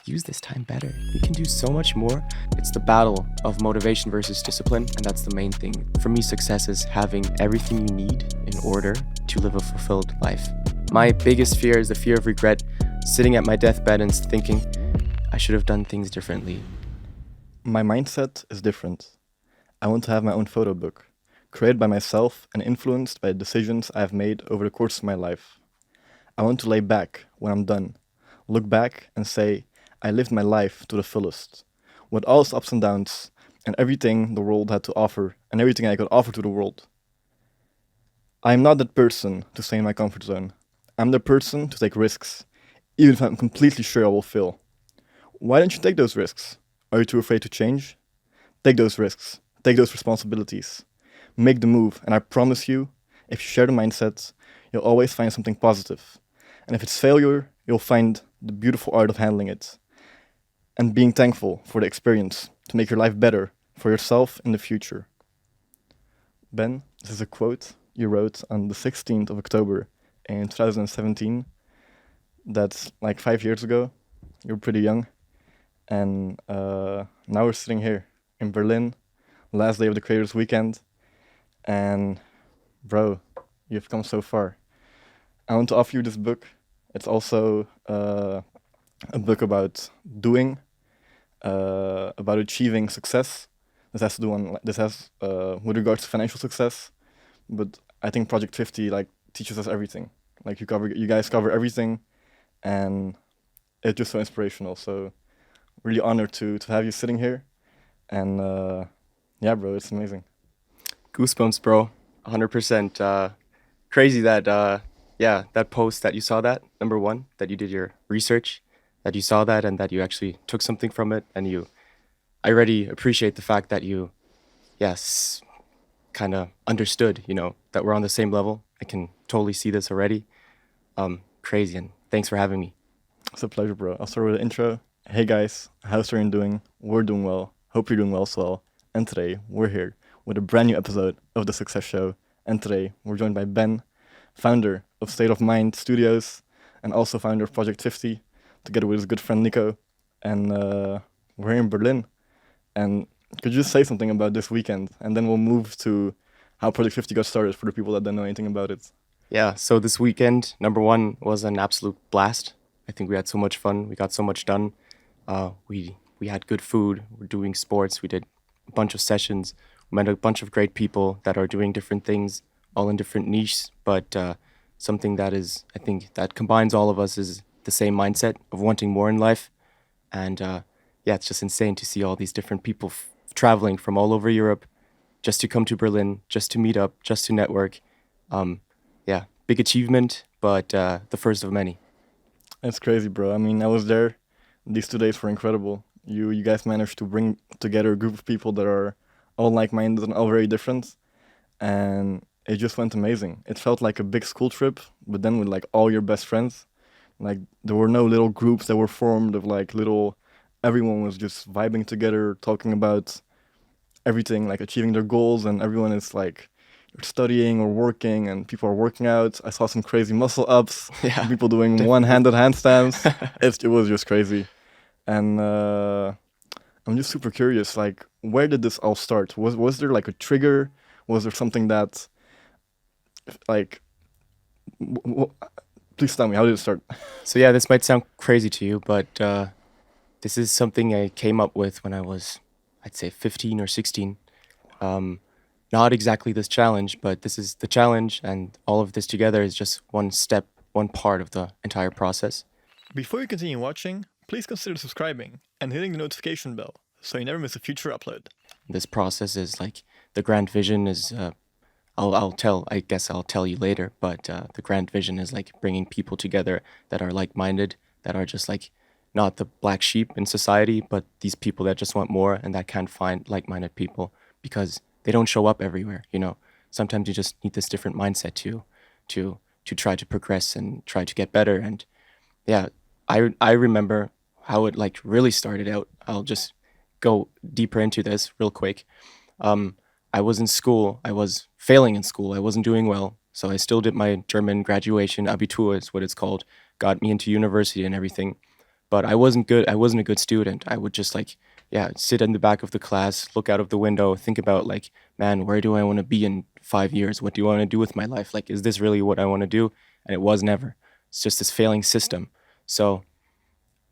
use this time better. We can do so much more. It's the battle of motivation versus discipline, and that's the main thing. For me, success is having everything you need in order to live a fulfilled life. My biggest fear is the fear of regret, sitting at my deathbed and thinking, I should have done things differently. My mindset is different. I want to have my own photo book, created by myself and influenced by the decisions I have made over the course of my life. I want to lay back when I'm done, look back and say, I lived my life to the fullest, with all its ups and downs, and everything the world had to offer, and everything I could offer to the world. I am not that person to stay in my comfort zone. I'm the person to take risks, even if I'm completely sure I will fail. Why don't you take those risks? Are you too afraid to change? Take those risks, take those responsibilities, make the move, and I promise you, if you share the mindset, you'll always find something positive. And if it's failure, you'll find the beautiful art of handling it and being thankful for the experience to make your life better for yourself in the future. Ben, this is a quote you wrote on the 16th of October in 2017. That's like 5 years ago. You were pretty young. And now we're sitting here in Berlin, last day of the Creators Weekend. And bro, you've come so far. I want to offer you this book. It's also a book about doing, about achieving success. This has with regards to financial success, but I think Project50 like teaches us everything. Like you guys cover everything, and it's just so inspirational. So really honored to have you sitting here, and yeah, bro, it's amazing. Goosebumps, bro. 100%. Crazy that, that post that you saw that, number one, that you did your research, that you saw that and that you actually took something from it. And I already appreciate the fact that you, yes, kind of understood, that we're on the same level. I can totally see this already. Crazy. And thanks for having me. It's a pleasure, bro. I'll start with the intro. Hey guys, how's everyone doing? We're doing well. Hope you're doing well as well. And today we're here with a brand new episode of The Success Show. And today we're joined by Ben, founder of State of Mind Studios and also founder of Project50, together with his good friend Nico. And we're here in Berlin. And could you just say something about this weekend? And then we'll move to how Project50 got started for the people that don't know anything about it. Yeah, so this weekend, number one, was an absolute blast. I think we had so much fun. We got so much done. We had good food. We're doing sports. We did a bunch of sessions. We met a bunch of great people that are doing different things, all in different niches. But something that is, I think, that combines all of us is the same mindset of wanting more in life. And it's just insane to see all these different people traveling from all over Europe just to come to Berlin, just to meet up, just to network. Big achievement, but the first of many. It's crazy, bro. I mean, I was there. These 2 days were incredible. You guys managed to bring together a group of people that are all like-minded and all very different. And it just went amazing. It felt like a big school trip, but then with like all your best friends. Like there were no little groups that were formed of like everyone was just vibing together, talking about everything, like achieving their goals, and everyone is like studying or working, and people are working out. I saw some crazy muscle ups, people doing one-handed handstands. It was just crazy. And I'm just super curious, like, where did this all start? Was there like a trigger? Was there something that, like, please tell me, how did it start? So yeah, this might sound crazy to you, but this is something I came up with when I was, I'd say 15 or 16. Not exactly this challenge, but this is the challenge, and all of this together is just one step, one part of the entire process. Before you continue watching, please consider subscribing and hitting the notification bell so you never miss a future upload. This process is like, the grand vision is, I'll tell you later, but the grand vision is like bringing people together that are like-minded, that are just like not the black sheep in society, but these people that just want more and that can't find like-minded people because they don't show up everywhere, Sometimes you just need this different mindset to try to progress and try to get better. And yeah, I remember how it like really started out. I'll just go deeper into this real quick. I was in school. I was failing in school. I wasn't doing well. So I still did my German graduation. Abitur is what it's called. Got me into university and everything. but I wasn't good. I wasn't a good student. I would just like, yeah, sit in the back of the class, look out of the window, think about like, man, where do I want to be in 5 years? What do I want to do with my life? Like, is this really what I want to do? And it was never. It's just this failing system. So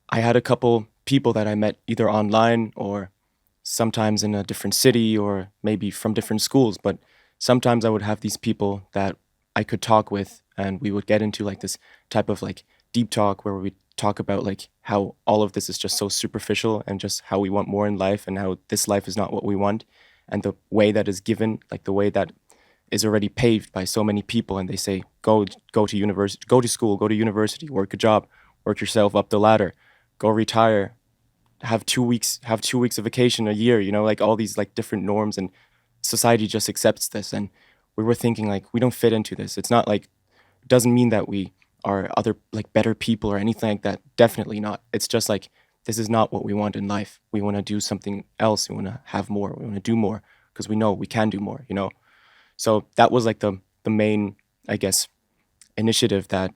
I had a couple people that I met either online or sometimes in a different city or maybe from different schools. But sometimes I would have these people that I could talk with, and we would get into like this type of like deep talk where we talk about like how all of this is just so superficial and just how we want more in life and how this life is not what we want, and the way that is given, like the way that is already paved by so many people. And they say go to university, go to school, go to university, work a job, work yourself up the ladder, go retire, have 2 weeks of vacation a year, like all these like different norms, and society just accepts this. And we were thinking like we don't fit into this. It's not like, it doesn't mean that we are other like better people or anything like that. Definitely not. It's just like this is not what we want in life. We want to do something else. We want to have more. We want to do more because we know we can do more. So that was like the main, I guess, initiative that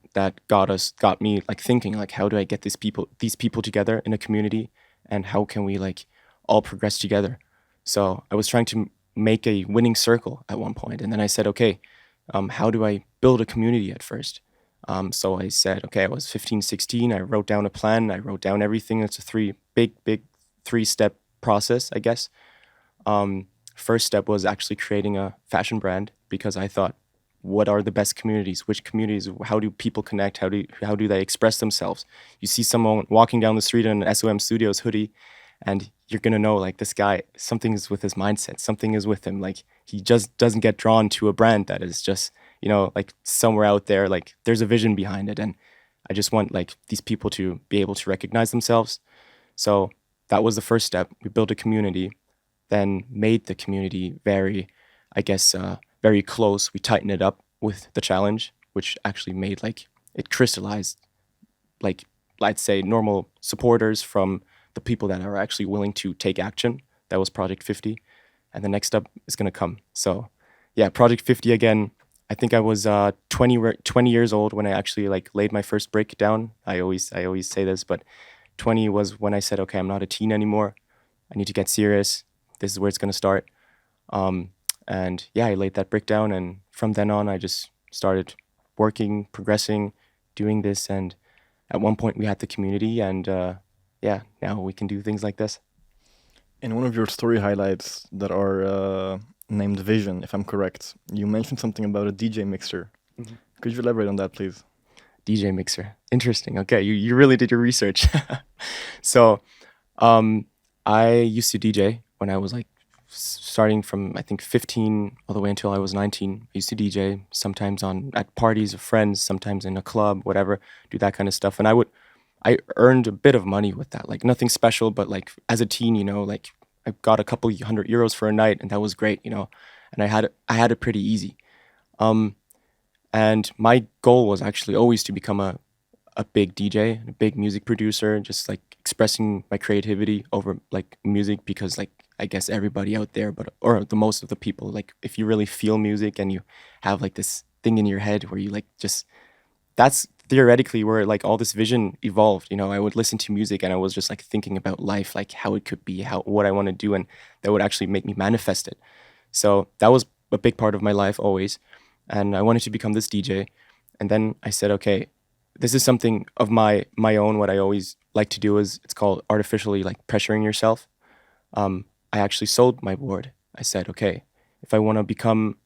got me like thinking like, how do I get these people together in a community, and how can we like all progress together? So I was trying to make a winning circle at one point, and then I said, okay, how do I build a community at first? So I said, okay, I was 15, 16. I wrote down a plan. I wrote down everything. It's a big 3-step process, I guess. First step was actually creating a fashion brand, because I thought, what are the best communities? Which communities? How do people connect? How do they express themselves? You see someone walking down the street in an SOM Studios hoodie, and you're gonna know like this guy. Something is with his mindset. Something is with him. Like he just doesn't get drawn to a brand that is just like somewhere out there. Like there's a vision behind it, and I just want like these people to be able to recognize themselves. So that was the first step. We built a community, then made the community very, I guess, very close. We tightened it up with the challenge, which actually made like it crystallized like, let's say, normal supporters from the people that are actually willing to take action. That was Project 50, and the next step is gonna come. So yeah, Project 50 again. I think I was 20 years old when I actually like laid my first brick down. I always say this, but 20 was when I said, okay, I'm not a teen anymore. I need to get serious. This is where it's gonna start. Um, and yeah, I laid that brick down, and from then on, I just started working, progressing, doing this, and at one point we had the community, and yeah, now we can do things like this. In one of your story highlights that are named Vision, if I'm correct, you mentioned something about a DJ mixer. Mhm. Could you elaborate on that, please? DJ mixer, interesting. Okay, you really did your research. So um, I used to DJ when I was like starting from I think 15 all the way until I was 19. I used to DJ sometimes on at parties of friends, sometimes in a club, whatever, do that kind of stuff. And I earned a bit of money with that, like nothing special, but like as a teen, like I got a couple €100 for a night, and that was great. And I had it pretty easy. Um, and my goal was actually always to become a big DJ, a big music producer, just like expressing my creativity over like music, because like I guess everybody out there, but or the most of the people, like if you really feel music and you have like this thing in your head where you like just, that's theoretically where like all this vision evolved. I would listen to music and I was just like thinking about life, like how it could be, how what I want to do, and that would actually make me manifest it. So that was a big part of my life always, and I wanted to become this DJ. And then I said, okay, this is something of my own. What I always like to do is, it's called artificially like pressuring yourself. I actually sold my board. I said, okay, if I want to become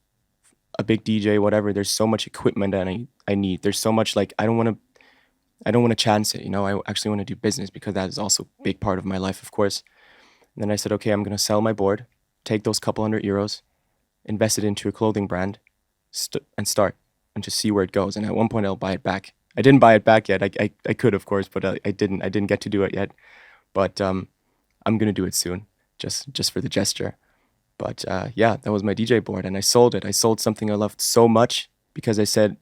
a big DJ, whatever, there's so much equipment that I need. There's so much like I don't want to chance it. I actually want to do business, because that is also a big part of my life, of course. And then I said, okay, I'm gonna sell my board, take those couple €100, invest it into a clothing brand, and start, and just see where it goes. And at one point, I'll buy it back. I didn't buy it back yet. I could, of course, but I didn't get to do it yet. But I'm gonna do it soon, just for the gesture. But yeah, that was my DJ board, and I sold it. I sold something I loved so much, because I said,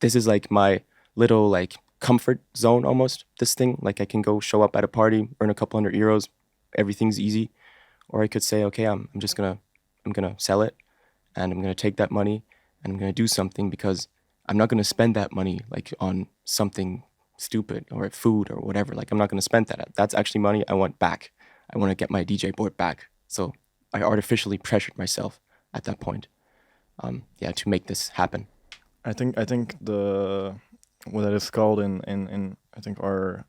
this is like my little like comfort zone almost. This thing, like I can go show up at a party, earn a couple €100, everything's easy. Or I could say, okay, I'm gonna sell it, and I'm gonna take that money, and I'm gonna do something, because I'm not gonna spend that money like on something stupid or food or whatever. Like I'm not gonna spend that. That's actually money I want back. I want to get my DJ board back. So I artificially pressured myself at that point. Yeah, to make this happen. I think the what that is called in I think our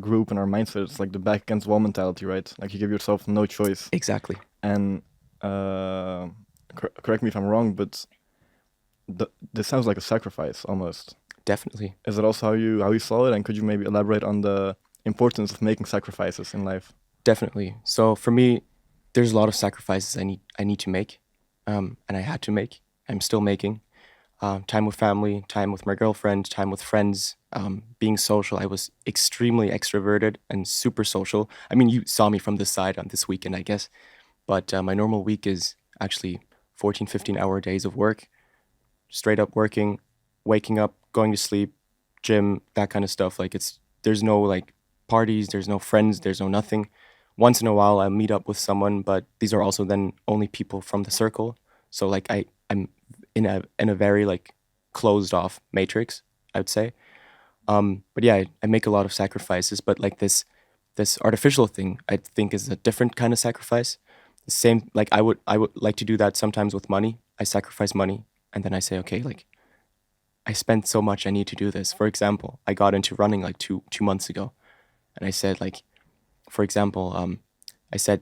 group and our mindset is like the back against wall mentality, right? Like you give yourself no choice. Exactly. And uh, correct me if I'm wrong, but this sounds like a sacrifice almost. Definitely. Is that also how you saw it? And could you maybe elaborate on the importance of making sacrifices in life? Definitely. So for me, there's a lot of sacrifices I need to make, and I had to make. I'm still making. Time with family, time with my girlfriend, time with friends, being social. I was extremely extroverted and super social. I mean, you saw me from this side on this weekend, I guess. But my normal week is actually 14, 15-hour days of work, straight up working, waking up, going to sleep, gym, that kind of stuff. Like there's no like parties, there's no friends, there's no nothing. Once in a while I meet up with someone, but these are also then only people from the circle. So like I'm in a very like closed off matrix, I would say. But yeah, I make a lot of sacrifices, but like this artificial thing I think is a different kind of sacrifice. The same like I would like to do that sometimes with money. I sacrifice money and then I say, okay, like I spent so much, I need to do this. For example, I got into running like two months ago, and I said like, for example, I said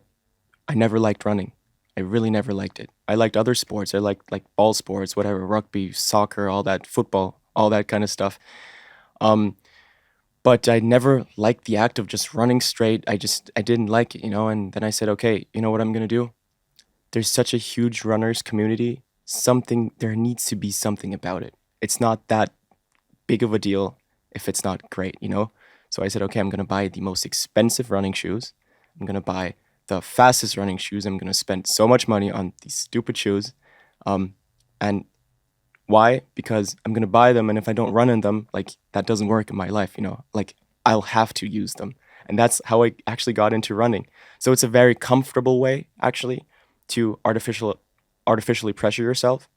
I never liked running. I really never liked it. I liked other sports. I liked like ball sports, whatever, rugby, soccer, all that, football, all that kind of stuff. Um, but I never liked the act of just running straight. I didn't like it, you know. And then I said, okay, you know what I'm gonna do? There's such a huge runners community. Something there needs to be something about it. It's not that big of a deal if it's not great, you know? So I said, okay, I'm gonna buy the most expensive running shoes. I'm gonna buy the fastest running shoes. I'm gonna spend so much money on these stupid shoes. Um, and why? Because I'm gonna buy them, and if I don't run in them, like that doesn't work in my life, you know? Like I'll have to use them. And that's how I actually got into running. So it's a very comfortable way, actually, to artificially pressure yourself.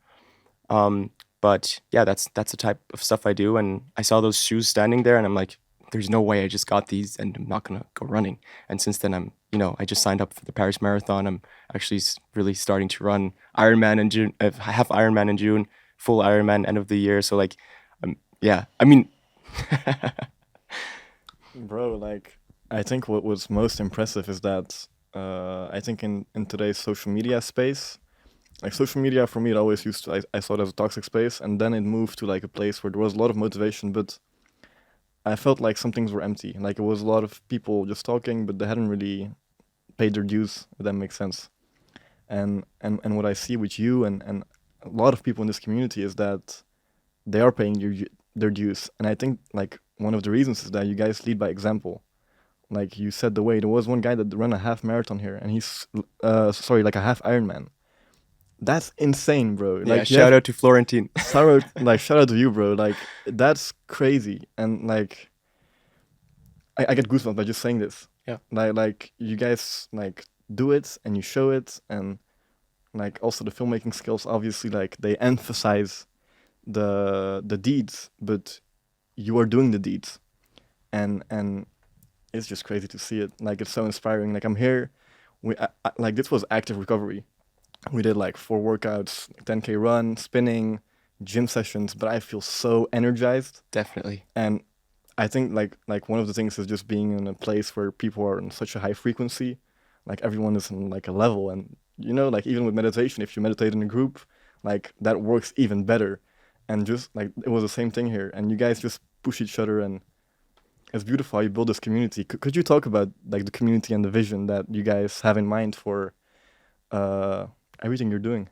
Um, but yeah, that's the type of stuff I do. And I saw those shoes standing there, and I'm like, there's no way I just got these, and I'm not gonna go running. And since then, I just signed up for the Paris Marathon. I'm actually really starting to run Ironman in June, half Ironman in June, full Ironman end of the year. So like, yeah, I mean, Bro, like I think what was most impressive is that I think in today's social media space, like social media for me, it always used to I saw it as a toxic space, and then it moved to like a place where there was a lot of motivation, but I felt like some things were empty. Like it was a lot of people just talking, but they hadn't really paid their dues, if that makes sense. And what I see with you and a lot of people in this community is that they are paying their dues, and I think like one of the reasons is that you guys lead by example. Like you said, the way there was one guy that ran a half marathon here, and he's sorry, like a half Ironman. That's insane, bro. yeah, Like you shout have out to Florentine. shout out to you, bro. Like that's crazy, and like I get goosebumps by just saying this. Yeah, Like you guys like do it and you show it, and like also the filmmaking skills. Obviously, like they emphasize the deeds, but you are doing the deeds, and it's just crazy to see it. Like it's so inspiring. Like I'm here. Like this was active recovery. We did like 4 workouts, 10K run, spinning, gym sessions, but I feel so energized. definitely. And I think like one of the things is just being in a place where people are in such a high frequency, like everyone is in like a level, and like even with meditation, if you meditate in a group, like that works even better. And just like it was the same thing here, and you guys just push each other, and it's beautiful how you build this community. Could you talk about like the community and the vision that you guys have in mind for uh, everything you're doing?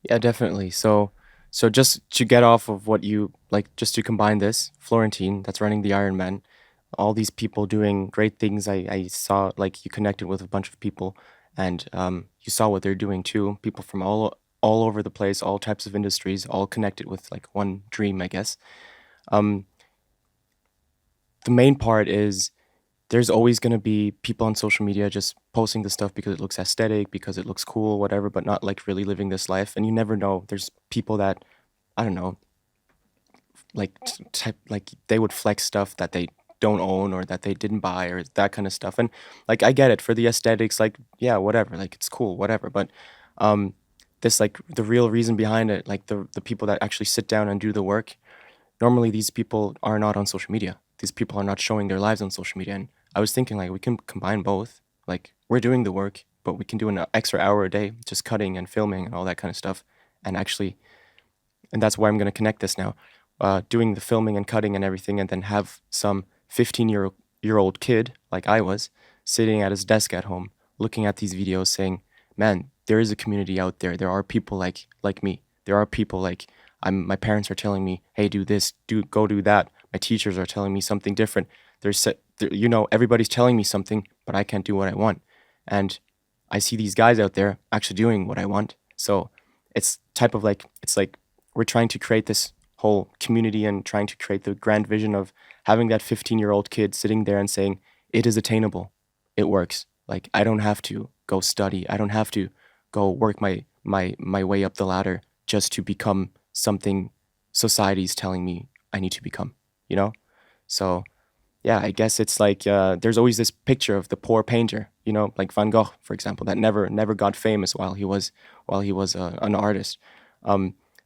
Yeah, definitely. So just to get off of what you like, just to combine this, Florentine, that's running the Ironman, all these people doing great things. I saw like you connected with a bunch of people, and you saw what they're doing too. People from all over the place, all types of industries, all connected with like one dream, I guess. Um, the main part is there's always going to be people on social media just posting the stuff because it looks aesthetic, because it looks cool, whatever, but not like really living this life. And you never know. There's people that, I don't know, like type like they would flex stuff that they don't own or that they didn't buy or that kind of stuff. And like I get it for the aesthetics, like yeah, whatever, like it's cool, whatever. But um, this like the real reason behind it, like the people that actually sit down and do the work, normally these people are not on social media. These people are not showing their lives on social media. And I was thinking like we can combine both. Like we're doing the work, but we can do an extra hour a day just cutting and filming and all that kind of stuff. And actually, and that's why I'm going to connect this now. Doing the filming and cutting and everything, and then have some 15-year old kid like I was sitting at his desk at home, looking at these videos, saying, "Man, there is a community out there. There are people like me. There are people like I'm. My parents are telling me, hey, do this, do that. My teachers are telling me something different. Everybody's telling me something, but I can't do what I want, and I see these guys out there actually doing what I want. So it's like we're trying to create this whole community and trying to create the grand vision of having that 15-year-old kid sitting there and saying, it is attainable. It works. Like I don't have to go study. I don't have to go work my way up the ladder just to become something society's telling me I need to become, you know? So yeah, I guess it's like there's always this picture of the poor painter, like Van Gogh, for example, that never got famous while he was an artist.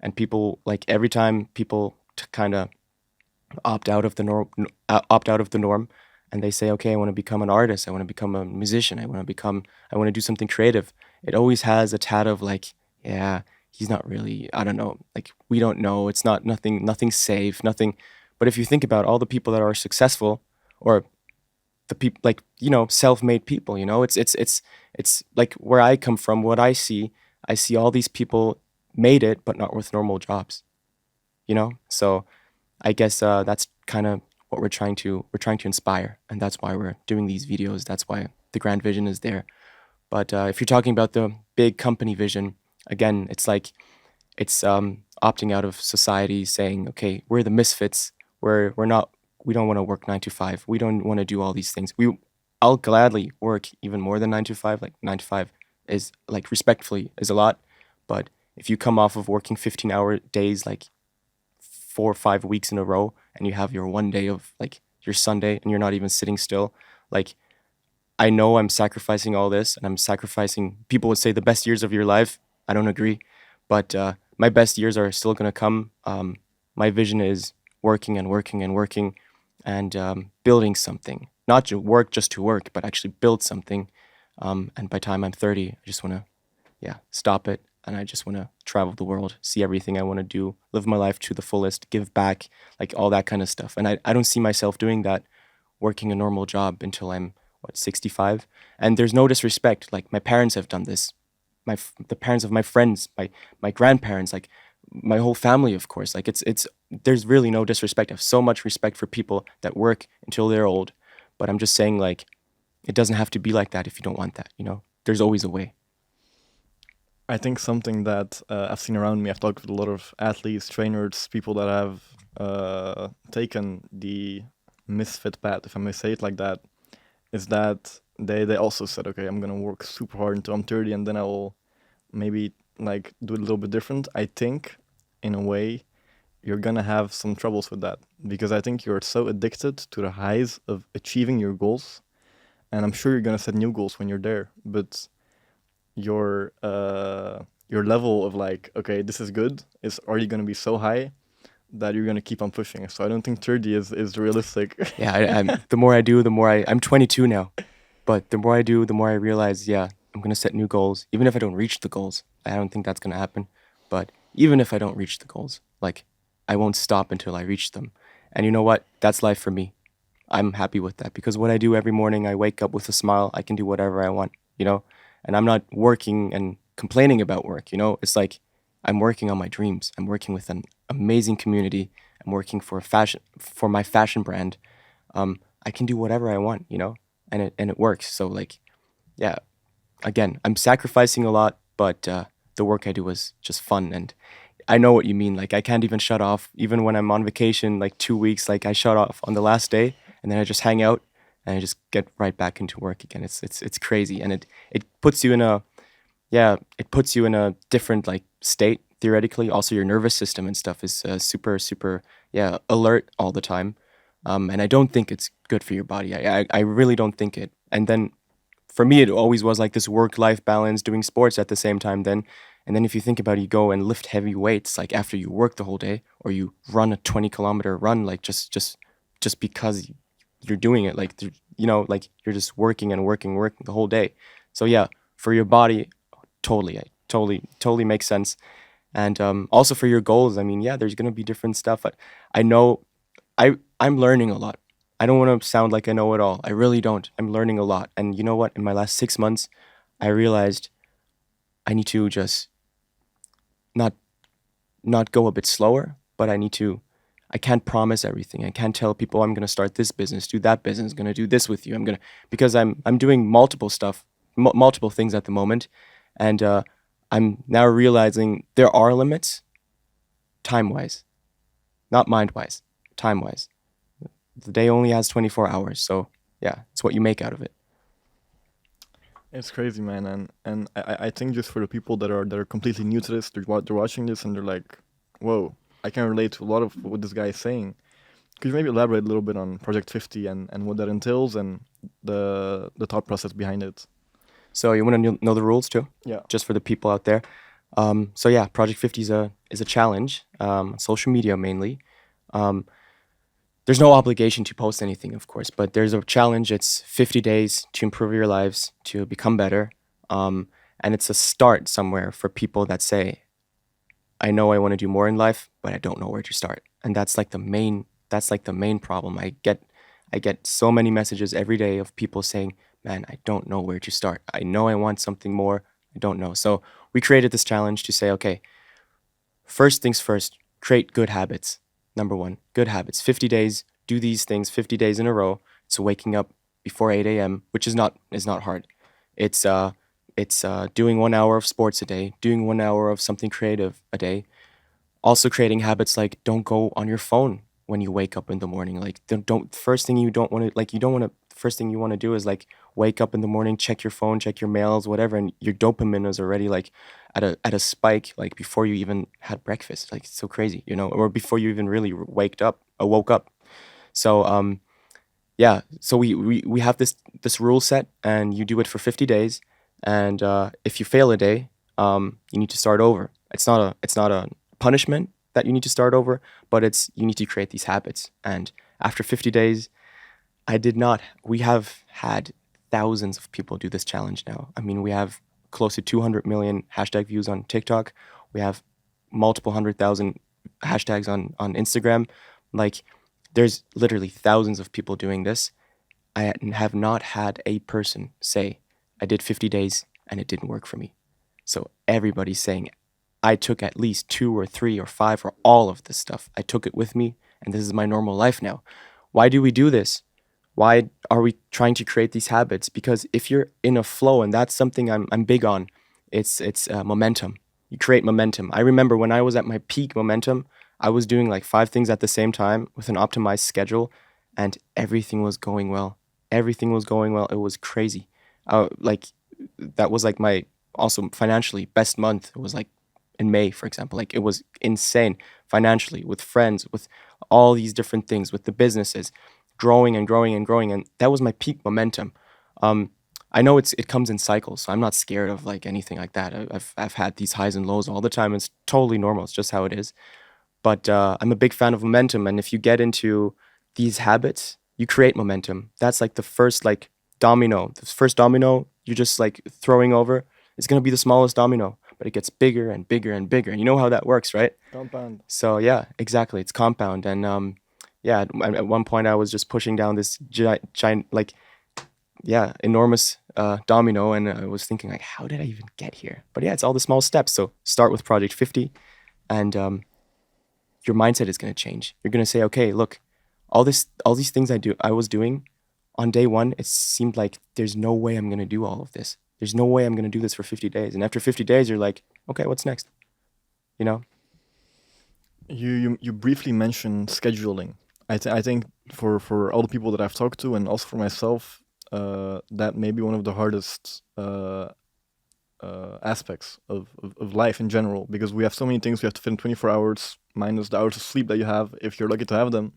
And people like every time people kind of opt out of the norm, and they say, okay, I want to become an artist, I want to become a musician, I want to do something creative. It always has a tad of like, yeah, he's not really, I don't know, like we don't know, it's not nothing safe, nothing. But if you think about all the people that are successful, or the people like self-made people, it's like where I come from, what I see all these people made it, but not with normal jobs, so I guess that's kind of what we're trying to inspire, and that's why we're doing these videos. That's why the grand vision is there. But if you're talking about the big company vision, again, it's like it's opting out of society, saying, okay, we're the misfits. We're not. We don't want to work 9 to 5. We don't want to do all these things. I'll gladly work even more than 9 to 5. Like 9 to 5 is like respectfully is a lot, but if you come off of working 15-hour days, like 4 or 5 weeks in a row, and you have your one day of like your Sunday, and you're not even sitting still, like I know I'm sacrificing all this, and I'm sacrificing. People would say the best years of your life. I don't agree, but my best years are still gonna come. My vision is working and working and working, and building something. Not to work just to work, but actually build something. And by the time I'm 30, I just wanna, yeah, stop it, and I just wanna travel the world, see everything I wanna do, live my life to the fullest, give back, like all that kind of stuff. And I don't see myself doing that, working a normal job until I'm what 65. And there's no disrespect, like my parents have done this, the parents of my friends, my grandparents, like my whole family, of course. Like it's there's really no disrespect. I have so much respect for people that work until they're old, but I'm just saying, like, it doesn't have to be like that if you don't want that, there's always a way. I think something that I've seen around me, I've talked with a lot of athletes, trainers, people that have taken the misfit path, if I may say it like that, is that they also said, okay, I'm gonna work super hard until I'm 30, and then I will maybe like do it a little bit different. I think in a way you're gonna have some troubles with that, because I think you're so addicted to the highs of achieving your goals, and I'm sure you're gonna set new goals when you're there, but your level of like, okay, this is good, is already gonna be so high that you're gonna keep on pushing. So I don't think 30 is realistic. Yeah, the more I do, the more I'm 22 now, but the more I do, the more I realize, yeah, I'm gonna set new goals, even if I don't reach the goals. I don't think that's gonna happen, but even if I don't reach the goals, like I won't stop until I reach them. And you know what? That's life for me. I'm happy with that, because what I do every morning, I wake up with a smile. I can do whatever I want, and I'm not working and complaining about work. It's like I'm working on my dreams. I'm working with an amazing community. I'm working for my fashion brand. I can do whatever I want, and it works. So like, yeah, again, I'm sacrificing a lot, but the work I do is just fun. And I know what you mean. Like I can't even shut off, even when I'm on vacation, like 2 weeks. Like I shut off on the last day, and then I just hang out, and I just get right back into work again. It's crazy, and it puts you in a, yeah, it puts you in a different like state theoretically. Also, your nervous system and stuff is super super yeah, alert all the time. And I don't think it's good for your body. I really don't think it. And then for me, it always was like this work-life balance, doing sports at the same time. And then if you think about it, you go and lift heavy weights like after you work the whole day, or you run a 20-kilometer run, like just because you're doing it, like like you're just working and working the whole day. So yeah, for your body, totally, totally makes sense. And also for your goals, I mean, yeah, there's gonna be different stuff. But I know I'm learning a lot. I don't want to sound like I know it all. I really don't. I'm learning a lot. And you know what? In my last 6 months, I realized I need to just not not go a bit slower, but I can't promise everything. I can't tell people, "Oh, I'm going to start this business, do that business, going to do this with you. I'm going to because I'm doing multiple stuff, multiple things at the moment, and I'm now realizing there are limits time-wise, not mind-wise, time-wise. The day only has 24 hours, so yeah, it's what you make out of it. It's crazy, man, and I think just for the people that are completely new to this, they're watching this and they're like, "Whoa, I can relate to a lot of what this guy is saying." Could you maybe elaborate a little bit on Project 50 and what that entails and the thought process behind it? So you want to know the rules too, Yeah. just for the people out there. So yeah, Project 50 is a challenge, social media mainly. Um, there's no obligation to post anything, of course, but there's a challenge. It's 50 days to improve your lives, to become better. Um, and it's a start somewhere for people that say, I know I want to do more in life, but I don't know where to start. And that's like the main problem. I get so many messages every day of people saying, "Man, I don't know where to start. I know I want something more. I don't know." So, we created this challenge to say, "Okay, first things first, create good habits. Number 1, good habits. 50 days, do these things 50 days in a row." So waking up before 8 a.m., which is not hard. It's doing 1 hour of sports a day, doing 1 hour of something creative a day. Also creating habits like don't go on your phone when you wake up in the morning. Like don't first thing you don't want to like you don't want to first thing you want to do is like wake up in the morning, check your phone, check your mails, whatever, and your dopamine is already like at a spike like before you even had breakfast. Like it's so crazy, or before you even really woke up. So yeah, so we have this rule set, and you do it for 50 days, and if you fail a day, you need to start over. It's not a punishment that you need to start over, but it's you need to create these habits. And after 50 days, I did not. We have had thousands of people do this challenge now. I mean, we have close to 200 million hashtag views on TikTok. We have multiple 100,000 hashtags on Instagram. Like, there's literally thousands of people doing this. I have not had a person say, I did 50 days and it didn't work for me. So everybody's saying, I took at least 2 or 3 or 5 or all of this stuff. I took it with me, and this is my normal life now. Why do we do this? Why are we trying to create these habits? Because if you're in a flow, and that's something I'm big on, it's momentum. You create momentum. I remember when I was at my peak momentum, I was doing like 5 things at the same time with an optimized schedule, and everything was going well. Everything was going well. It was crazy. Like that was like my also financially best month. It was like in May, for example. Like it was insane financially, with friends, with all these different things, with the businesses growing and growing and growing, and that was my peak momentum. Um, I know it comes in cycles, so I'm not scared of like anything like that. I've had these highs and lows all the time. It's totally normal. It's just how it is. But I'm a big fan of momentum, and if you get into these habits, you create momentum. That's like the first like domino. The first domino you're just like throwing over is gonna be the smallest domino, but it gets bigger and bigger and bigger. You know how that works, right? Compound. So yeah, exactly. It's compound, and yeah. At one point, I was just pushing down this giant, like yeah, enormous domino, and I was thinking like, how did I even get here? But yeah, it's all the small steps. So start with Project 50, and your mindset is going to change. You're going to say, okay, look, all these things I was doing on day one. It seemed like there's no way I'm going to do all of this. There's no way I'm going to do this for 50 days. And after 50 days, you're like, okay, what's next? You know? You briefly mentioned scheduling. I think for all the people that I've talked to and also for myself, that may be one of the hardest aspects of life in general, because we have so many things we have to fit in 24 hours minus the hours of sleep that you have if you're lucky to have them.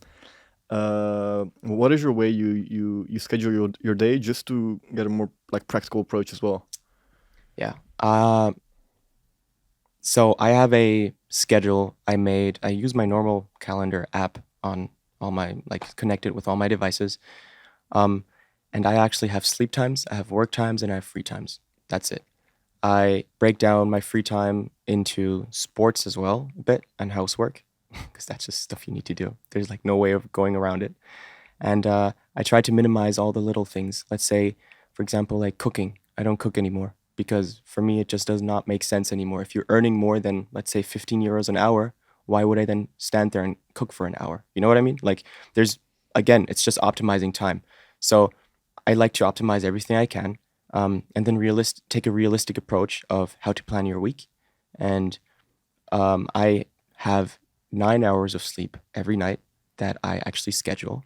What is your way you schedule your day just to get a more like practical approach as well? Yeah. So I have a schedule I made. I use my normal calendar app on all my like connected with all my devices. Um, and I actually have sleep times, I have work times, and I have free times. That's it. I break down my free time into sports as well, a bit, and housework, because that's just stuff you need to do. There's like no way of going around it. And I try to minimize all the little things. Let's say, for example, like cooking. I don't cook anymore because for me, it just does not make sense anymore. If you're earning more than, let's say, 15 euros an hour, why would I then stand there and cook for an hour? You know what I mean? Like, there's, again, it's just optimizing time. So I like to optimize everything I can, and then take a realistic approach of how to plan your week. And I have 9 hours of sleep every night that I actually schedule.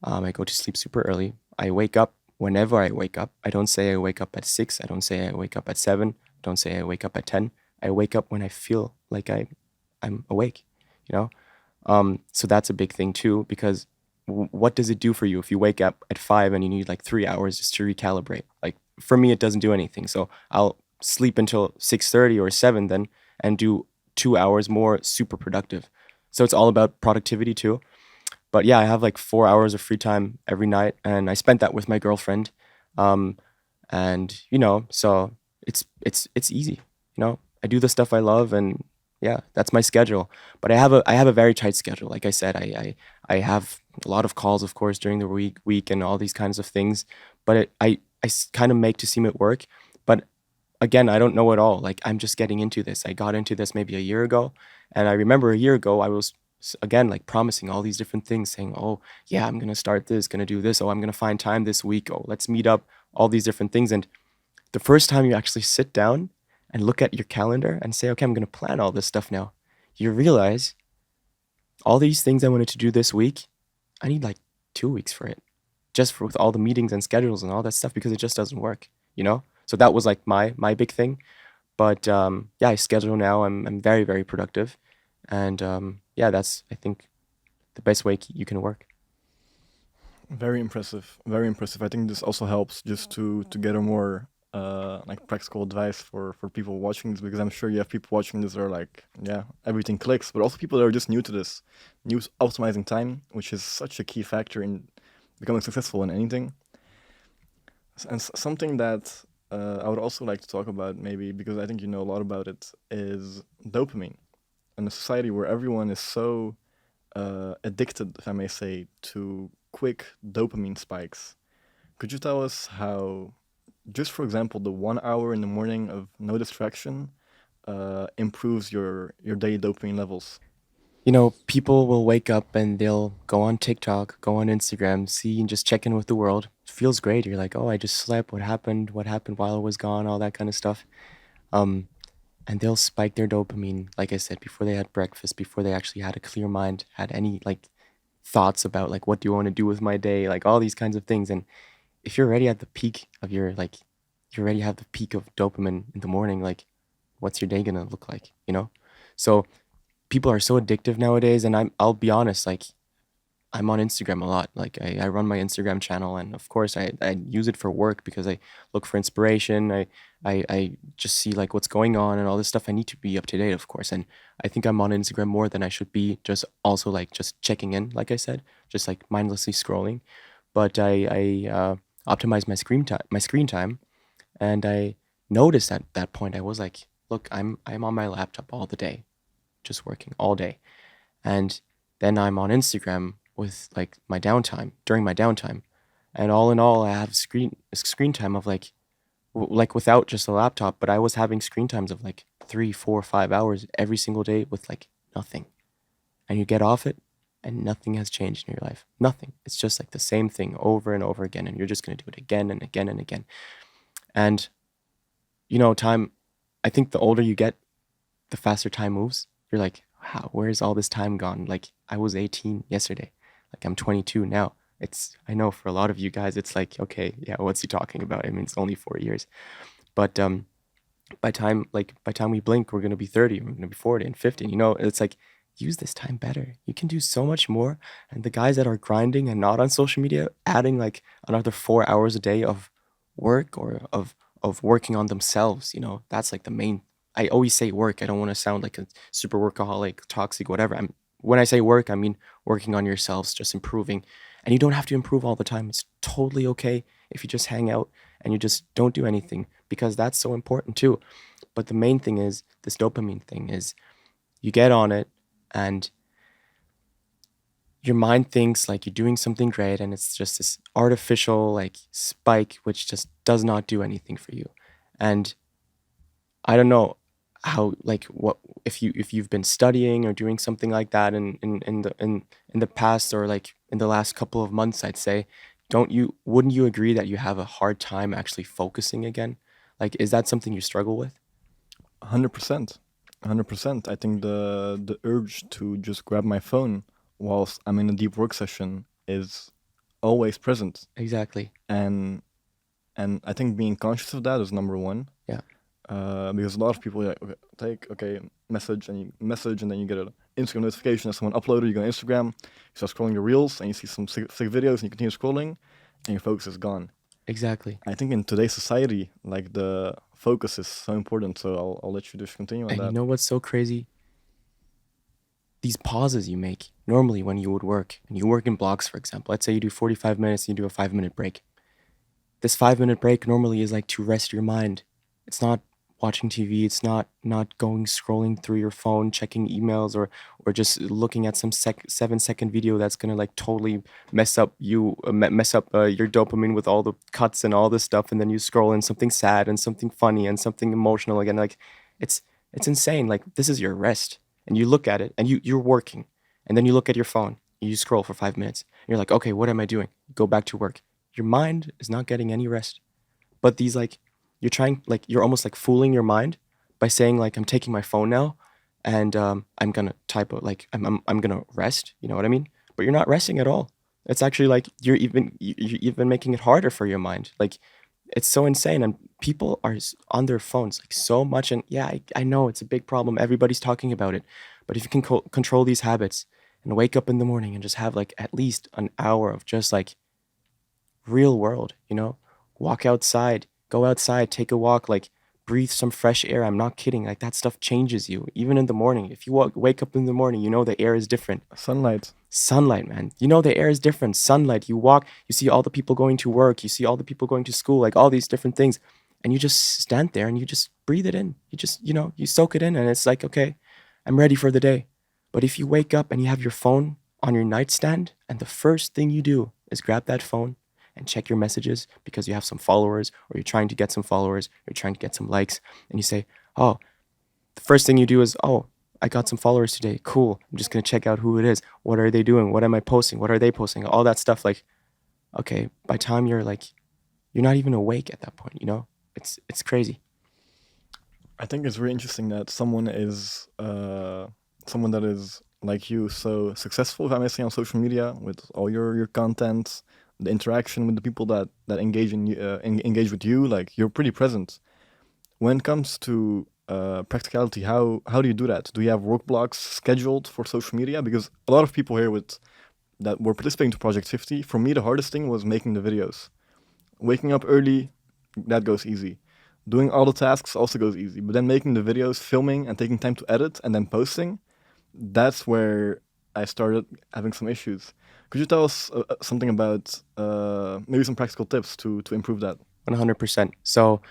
I go to sleep super early. I wake up whenever I wake up. I don't say I wake up at 6. I don't say I wake up at 7. I don't say I wake up at 10. I wake up when I feel like I'm awake, you know? So that's a big thing too, because what does it do for you if you wake up at 5 and you need like 3 hours just to recalibrate? Like for me, it doesn't do anything. So I'll sleep until 6:30 or 7 then and do 2 hours more super productive. So it's all about productivity too. But yeah, I have like 4 hours of free time every night, and I spent that with my girlfriend. Um, and so it's easy. I do the stuff I love, and yeah, that's my schedule. But I have a very tight schedule. Like I said, I have a lot of calls, of course, during the week and all these kinds of things. But I kind of make to seem it work. But again, I don't know it all. Like I'm just getting into this. I got into this maybe a year ago, and I remember a year ago I was again like promising all these different things, saying, "Oh, yeah, I'm gonna start this, gonna do this. Oh, I'm gonna find time this week. Oh, let's meet up." All these different things, and the first time you actually sit down and look at your calendar and say, "Okay, I'm gonna plan all this stuff now," you realize all these things I wanted to do this week, I need like 2 weeks for it, just for with all the meetings and schedules and all that stuff because it just doesn't work, you know. So that was like my big thing. But yeah, I schedule now. I'm very very productive, and yeah, that's I think the best way you can work. Very impressive. Very impressive. I think this also helps just to get a more like practical advice for people watching this, because I'm sure you have people watching this that are like, yeah, everything clicks, but also people that are just new to this, new optimizing time, which is such a key factor in becoming successful in anything. And something that I would also like to talk about, maybe because I think you know a lot about it, is dopamine. In a society where everyone is so addicted, if I may say, to quick dopamine spikes, could you tell us how, just for example, the 1 hour in the morning of no distraction improves your daily dopamine levels? People will wake up and they'll go on TikTok, go on Instagram, see and just check in with the world. It feels great. You're like, oh, I just slept. What happened? What happened while I was gone? All that kind of stuff. Um, and they'll spike their dopamine, like I said, before they had breakfast, before they actually had a clear mind, had any like thoughts about like what do you want to do with my day, like all these kinds of things. And if you're already at the peak of your like, you already have the peak of dopamine in the morning, like, what's your day gonna look like? So people are so addictive nowadays, and I'll be honest, like I'm on Instagram a lot. Like I run my Instagram channel, and of course I use it for work because I look for inspiration. I just see like what's going on and all this stuff. I need to be up to date, of course. And I think I'm on Instagram more than I should be, just also like just checking in, like I said, just like mindlessly scrolling. But I optimize my screen time, and I noticed at that point I was like, look, I'm on my laptop all the day, just working all day. And then I'm on Instagram with like my downtime during my downtime. And all in all, I have screen time of like like without just a laptop, but I was having screen times of like 3, 4, 5 hours every single day with like nothing. And you get off it and nothing has changed in your life. Nothing. It's just like the same thing over and over again. And you're just gonna do it again and again and again. And time, I think the older you get, the faster time moves. You're like, wow, where's all this time gone? Like I was 18 yesterday. Like I'm 22 now. I know for a lot of you guys, it's like, okay, yeah, what's he talking about? I mean, it's only 4 years. But By time we blink, we're gonna be 30, we're gonna be 40 and 50. You know, it's like use this time better. You can do so much more. And the guys that are grinding and not on social media, adding like another 4 hours a day of work or of working on themselves, that's like the main. I always say work. I don't want to sound like a super workaholic, toxic, whatever. When I say work, I mean working on yourselves, just improving. And you don't have to improve all the time. It's totally okay if you just hang out and you just don't do anything because that's so important too. But the main thing is this dopamine thing is you get on it and your mind thinks like you're doing something great and it's just this artificial like spike which just does not do anything for you. And I don't know how like what if you've been studying or doing something like that in the past or like in the last couple of months, I'd say, don't you wouldn't you agree that you have a hard time actually focusing again? Like, is that something you struggle with? 100%. 100%. I think the urge to just grab my phone whilst I'm in a deep work session is always present. Exactly. And I think being conscious of that is number one. Yeah. Because a lot of people like, okay, message and then you get an Instagram notification that someone uploaded. You go on Instagram, you start scrolling your reels, and you see some sick videos, and you continue scrolling, and your focus is gone. Exactly. I think in today's society, like the focus is so important. So I'll let you just continue on And you that. know what's so crazy? These pauses you make normally when you would work, and you work in blocks, for example. Let's say you do 45 minutes and you do a 5 minute break. This 5 minute break normally is like to rest your mind. It's not watching TV. It's not going scrolling through your phone, checking emails, or just looking at some 7 second video that's gonna like totally mess up your dopamine with all the cuts and all this stuff, and then you scroll in something sad and something funny and something emotional again. Like it's it's insane. Like this is your rest, and you look at it, and you're working, and then you look at your phone, and you scroll for 5 minutes, and you're like, okay, what am I doing? Go back to work. Your mind is not getting any rest. But these like you're trying like you're almost like fooling your mind by saying like I'm taking my phone now and I'm gonna type out like I'm gonna rest. You know what I mean? But you're not resting at all. It's actually like you're even making it harder for your mind. Like it's so insane, and people are on their phones like so much. And yeah, I know it's a big problem. Everybody's talking about it, but if you can control these habits and wake up in the morning and just have like at least an hour of just like real world, walk outside, go outside, take a walk, like breathe some fresh air. I'm not kidding. Like that stuff changes you. Even in the morning, if you wake up in the morning, the air is different. Sunlight. Sunlight, man. The air is different. Sunlight. You walk, you see all the people going to work, you see all the people going to school, like all these different things. And you just stand there and you just breathe it in. You just, you soak it in and it's like, okay, I'm ready for the day. But if you wake up and you have your phone on your nightstand and the first thing you do is grab that phone and check your messages because you have some followers or you're trying to get some followers, or you're trying to get some likes, and you say, oh, the first thing you do is, oh, I got some followers today. Cool. I'm just going to check out who it is. What are they doing? What am I posting? What are they posting? All that stuff. Like, okay, by the time you're not even awake at that point. It's crazy. I think it's really interesting that someone that is like you, so successful, if I may say, on social media with all your content, the interaction with the people that engage in you, engage with you. Like you're pretty present. When it comes to practicality, how do you do that? Do you have work blocks scheduled for social media? Because a lot of people here with that were participating to Project 50. For me, the hardest thing was making the videos. Waking up early, that goes easy. Doing all the tasks also goes easy. But then making the videos, filming, and taking time to edit and then posting, that's where I started having some issues. Could you tell us something about maybe some practical tips to improve that? 100%. So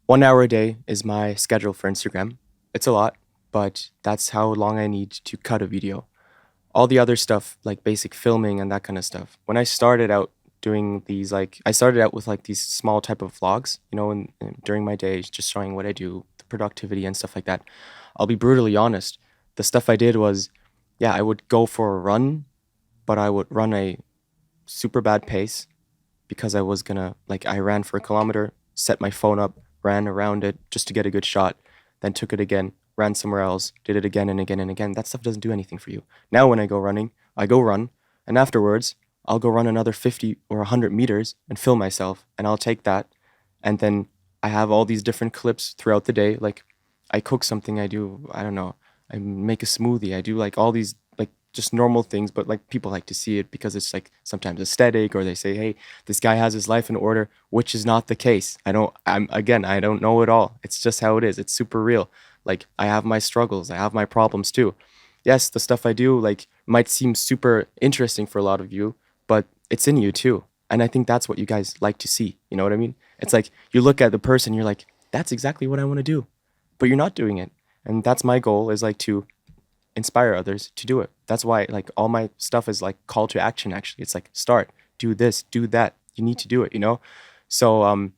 1 hour a day is my schedule for Instagram. It's a lot, but that's how long I need to cut a video. All the other stuff, like basic filming and that kind of stuff. When I started out doing these, like, I started out with like these small type of vlogs, during my day, just showing what I do, the productivity and stuff like that. I'll be brutally honest. The stuff I did was, yeah, I would go for a run, but I would run a super bad pace because I was gonna, like, I ran for a kilometer, set my phone up, ran around it just to get a good shot, then took it again, ran somewhere else, did it again and again and again. That stuff doesn't do anything for you. Now, when I go running, I go run, and afterwards, I'll go run another 50 or 100 meters and film myself, and I'll take that and then I have all these different clips throughout the day. Like I cook something, I do, I don't know, I make a smoothie, I do like all these like just normal things, but like people like to see it because it's like sometimes aesthetic, or they say, hey, this guy has his life in order, which is not the case. I don't know it all. It's just how it is. It's super real. Like I have my struggles, I have my problems too. Yes, the stuff I do like might seem super interesting for a lot of you, but it's in you too. And I think that's what you guys like to see. You know what I mean? It's like you look at the person, you're like, that's exactly what I want to do, but you're not doing it. And that's my goal, is like to inspire others to do it. That's why like all my stuff is like call to action actually. It's like start, do this, do that. You need to do it, you know? So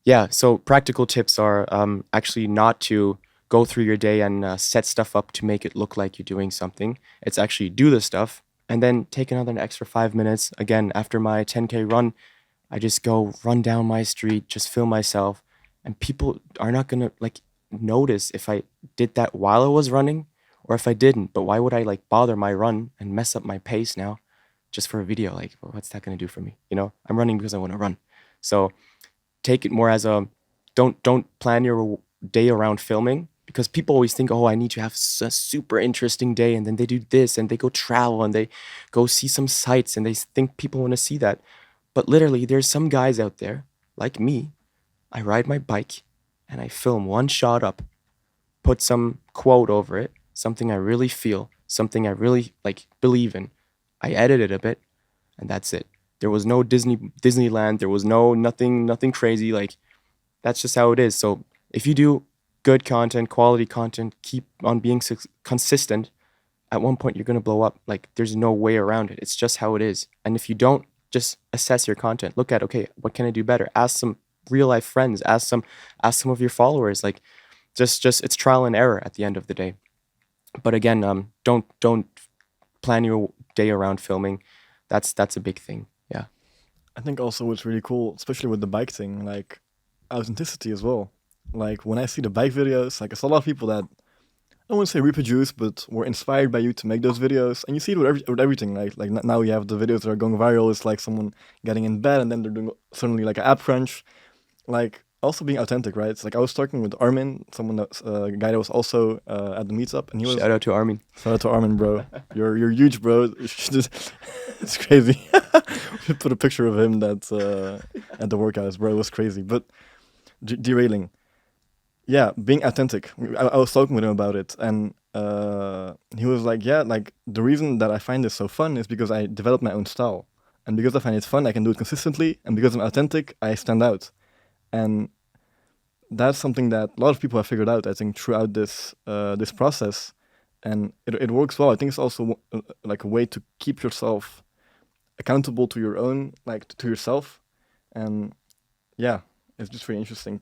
yeah, so practical tips are actually not to go through your day and set stuff up to make it look like you're doing something. It's actually do the stuff and then take another extra 5 minutes. Again, after my 10K run, I just go run down my street, just film myself, and people are not gonna like notice if I did that while I was running or if I didn't. But why would I like bother my run and mess up my pace now just for a video? Like, what's that gonna do for me? You know, I'm running because I want to run. So take it more as a don't plan your day around filming, because people always think, oh, I need to have a super interesting day, and then they do this and they go travel and they go see some sights and they think people want to see that. But literally there's some guys out there like me. I ride my bike and I film one shot up, put some quote over it, something I really feel, something I really like believe in. I edit it a bit, and that's it. There was no Disneyland, there was nothing crazy. Like that's just how it is. So if you do good content, quality content, keep on being consistent, at one point you're going to blow up. Like there's no way around it. It's just how it is. And if you don't, just assess your content. Look at, okay, what can I do better? Ask some real life friends, ask some of your followers. Like just it's trial and error at the end of the day. But again, don't plan your day around filming. That's a big thing. Yeah. I think also what's really cool, especially with the bike thing, like authenticity as well. Like when I see the bike videos, like it's a lot of people that I wouldn't say reproduce, but were inspired by you to make those videos. And you see it with, with everything. Like now you have the videos that are going viral. It's like someone getting in bed and then they're doing suddenly like an ab crunch. Like also being authentic, right? It's like I was talking with Armin, someone that's a guy that was also at the meetup, and he was Shout out to Armin. shout out to Armin, bro. You're huge, bro. It's crazy. We should put a picture of him that at the workouts, bro. It was crazy, but derailing. Yeah, being authentic. I was talking with him about it, and he was like, "Yeah, like the reason that I find this so fun is because I developed my own style, and because I find it fun, I can do it consistently, and because I'm authentic, I stand out." And that's something that a lot of people have figured out, I think, throughout this process, and it works well. I think it's also like a way to keep yourself accountable to your own, like to yourself, and yeah, it's just very interesting.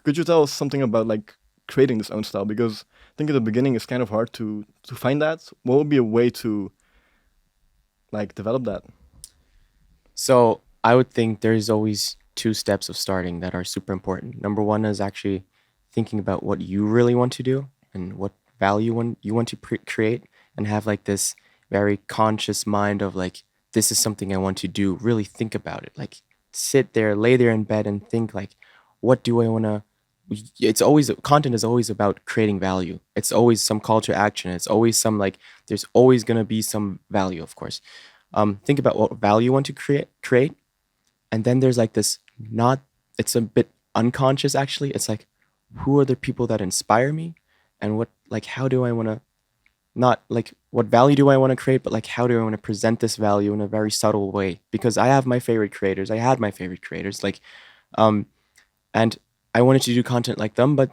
Could you tell us something about like creating this own style? Because I think at the beginning it's kind of hard to find that. What would be a way to like develop that? So I would think there's always two steps of starting that are super important. Number one is actually thinking about what you really want to do and what value you want to create, and have like this very conscious mind of like, this is something I want to do. Really think about it. Like sit there, lay there in bed and think like, what do I want to. It's always, content is always about creating value. It's always some call to action. It's always some like, there's always going to be some value, of course. Think about what value you want to create, and then there's like this, not, it's a bit unconscious actually. It's like, who are the people that inspire me, and what, like, how do I want to, not like what value do I want to create, but like how do I want to present this value in a very subtle way, because I have my favorite creators. I had my favorite creators, like um and I wanted to do content like them, but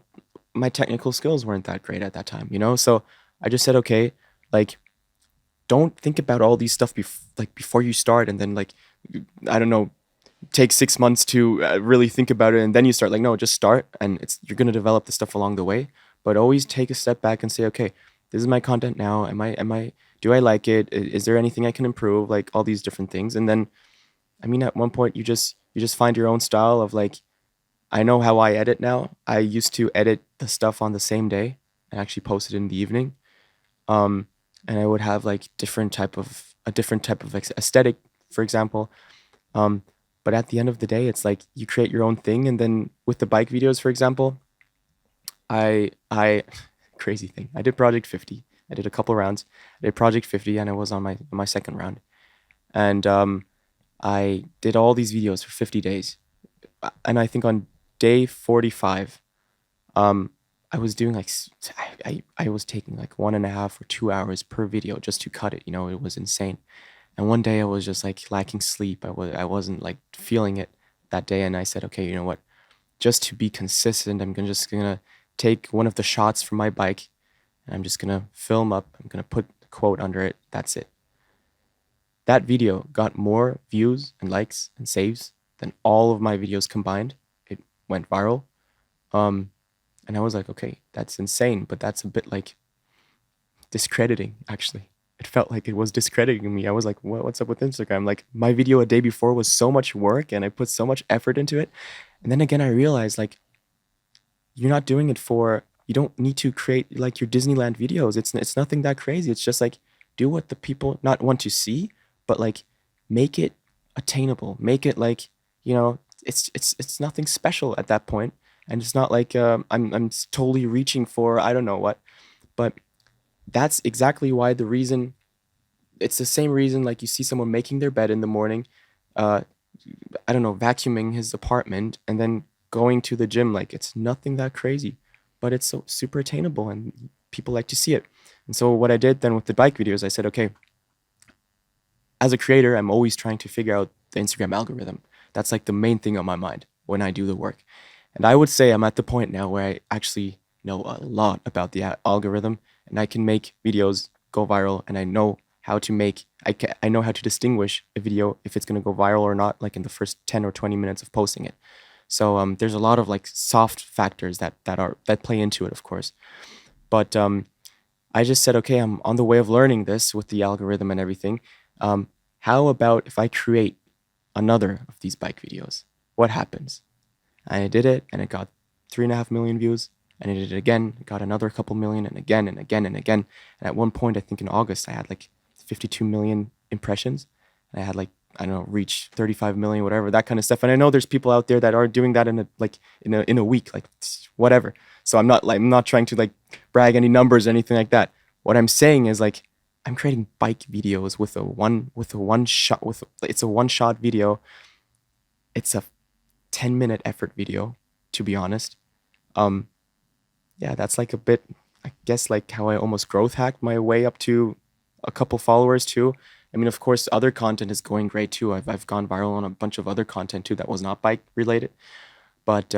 my technical skills weren't that great at that time, you know? So I just said, okay, like don't think about all these stuff like before you start, and then like I don't know, take 6 months to really think about it, and then you start. Like no, just start, and it's, you're gonna develop the stuff along the way. But always take a step back and say, okay, this is my content now. Am I do I like it? Is there anything I can improve? Like all these different things, and then I mean, at one point you just find your own style of like, I know how I edit now. I used to edit the stuff on the same day and actually post it in the evening. Um, and I would have like different type of aesthetic, for example. Um, But at the end of the day, it's like you create your own thing. And then with the bike videos, for example, I crazy thing. I did Project 50. I did a couple rounds. I did Project 50, and I was on my second round. And I did all these videos for 50 days. And I think on day 45, um, I was doing like I was taking like 1.5 or 2 hours per video just to cut it. It was insane. And one day I was just like lacking sleep. I wasn't like feeling it that day, and I said, okay, you know what? Just to be consistent, just gonna take one of the shots from my bike, and I'm just gonna film up. I'm gonna put the quote under it. That's it. That video got more views and likes and saves than all of my videos combined. It went viral. Um, and I was like, okay, that's insane, but that's a bit like discrediting, actually. It felt like it was discrediting me. I was like, what's up with Instagram? Like, my video a day before was so much work and I put so much effort into it. And then again, I realized, like, you're not doing it for, you don't need to create like your Disneyland videos. It's nothing that crazy. It's just like, do what the people not want to see, but like make it attainable. Make it like, it's nothing special at that point. And it's not like I'm totally reaching for I don't know what, but that's exactly why the reason it's the same reason like you see someone making their bed in the morning, uh, I don't know, vacuuming his apartment and then going to the gym. Like it's nothing that crazy, but it's so super attainable and people like to see it. And so what I did then with the bike videos, I said, okay, as a creator, I'm always trying to figure out the Instagram algorithm. That's like the main thing on my mind when I do the work. And I would say I'm at the point now where I actually know a lot about the algorithm and I can make videos go viral and I know how to make I know how to distinguish a video if it's going to go viral or not like in the first 10 or 20 minutes of posting it. So there's a lot of like soft factors that play into it, of course. But I just said, okay, I'm on the way of learning this with the algorithm and everything. How about if I create another of these bike videos? What happens? And I did it, and it got 3.5 million views. And I did it again, it got another couple million, and again and again and again. And at one point, I think in August, I had like 52 million impressions. And I had like I don't know, reach 35 million, whatever, that kind of stuff. And I know there's people out there that are doing that in a week, like whatever. So I'm not trying to like brag any numbers or anything like that. What I'm saying is like I'm creating bike videos it's a one shot video. It's a 10-minute effort video, to be honest. Um, yeah, that's like a bit, I guess, like how I almost growth hacked my way up to a couple followers too. I mean, of course, other content is going great too. I've gone viral on a bunch of other content too that was not bike related. But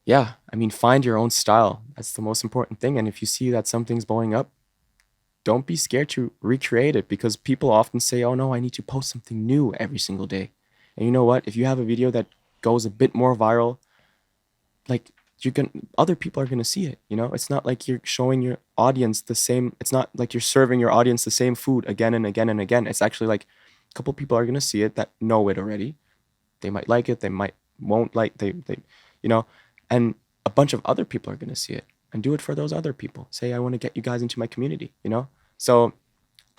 yeah, I mean, find your own style. That's the most important thing. And if you see that something's blowing up, don't be scared to recreate it because people often say, oh no, I need to post something new every single day. And you know what? If you have a video that goes a bit more viral, like other people are gonna see it. It's not like you're showing your audience the same. It's not like you're serving your audience the same food again and again and again. It's actually like a couple people are gonna see it that know it already. They might like it. They might won't like. You know, and a bunch of other people are gonna see it and do it for those other people. Say, I want to get you guys into my community. So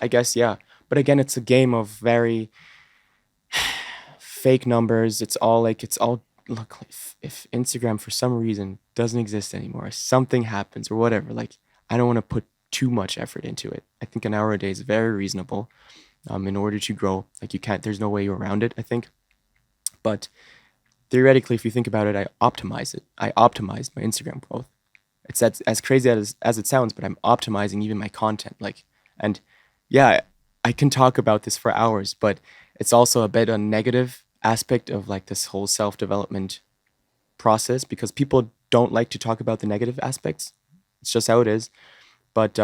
I guess yeah. But again, it's a game of very fake numbers. It's all look. If Instagram for some reason doesn't exist anymore, something happens or whatever. Like I don't want to put too much effort into it. I think an hour a day is very reasonable. In order to grow, like you can't. There's no way around it, I think. But theoretically, if you think about it, I optimize it. I optimized my Instagram growth. It's as crazy as it sounds, but I'm optimizing even my content. Like, and yeah, I can talk about this for hours, but it's also a bit a negative aspect of like this whole self development process because people don't like to talk about the negative aspects. It's just how it is. But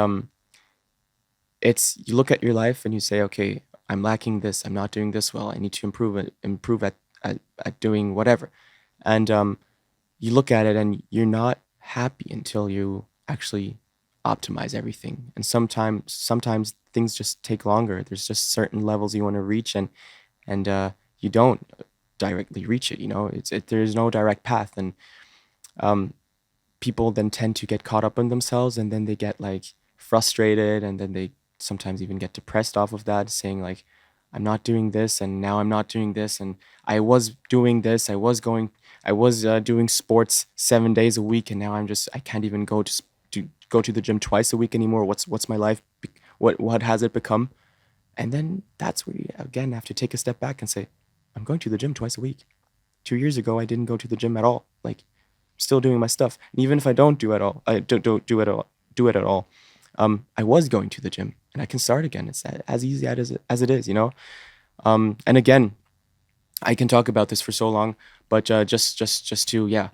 it's you look at your life and you say, okay, I'm lacking this. I'm not doing this well. I need to improve at doing whatever. And you look at it and you're not happy until you actually optimize everything. And sometimes things just take longer. There's just certain levels you want to reach, and you don't directly reach it. There's no direct path, and um, people then tend to get caught up in themselves, and then they get like frustrated, and then they sometimes even get depressed off of that, saying like, I'm not doing this, and now I'm not doing this, and I was doing this, I was doing sports 7 days a week, and now I can't even to go to the gym twice a week anymore. What's my life? What has it become? And then that's where you again have to take a step back and say, I'm going to the gym twice a week. 2 years ago, I didn't go to the gym at all. Like, still doing my stuff. And even if I don't do it all, I don't do it at all. I was going to the gym, and I can start again. It's as easy as it is, you know. And again, I can talk about this for so long, but just to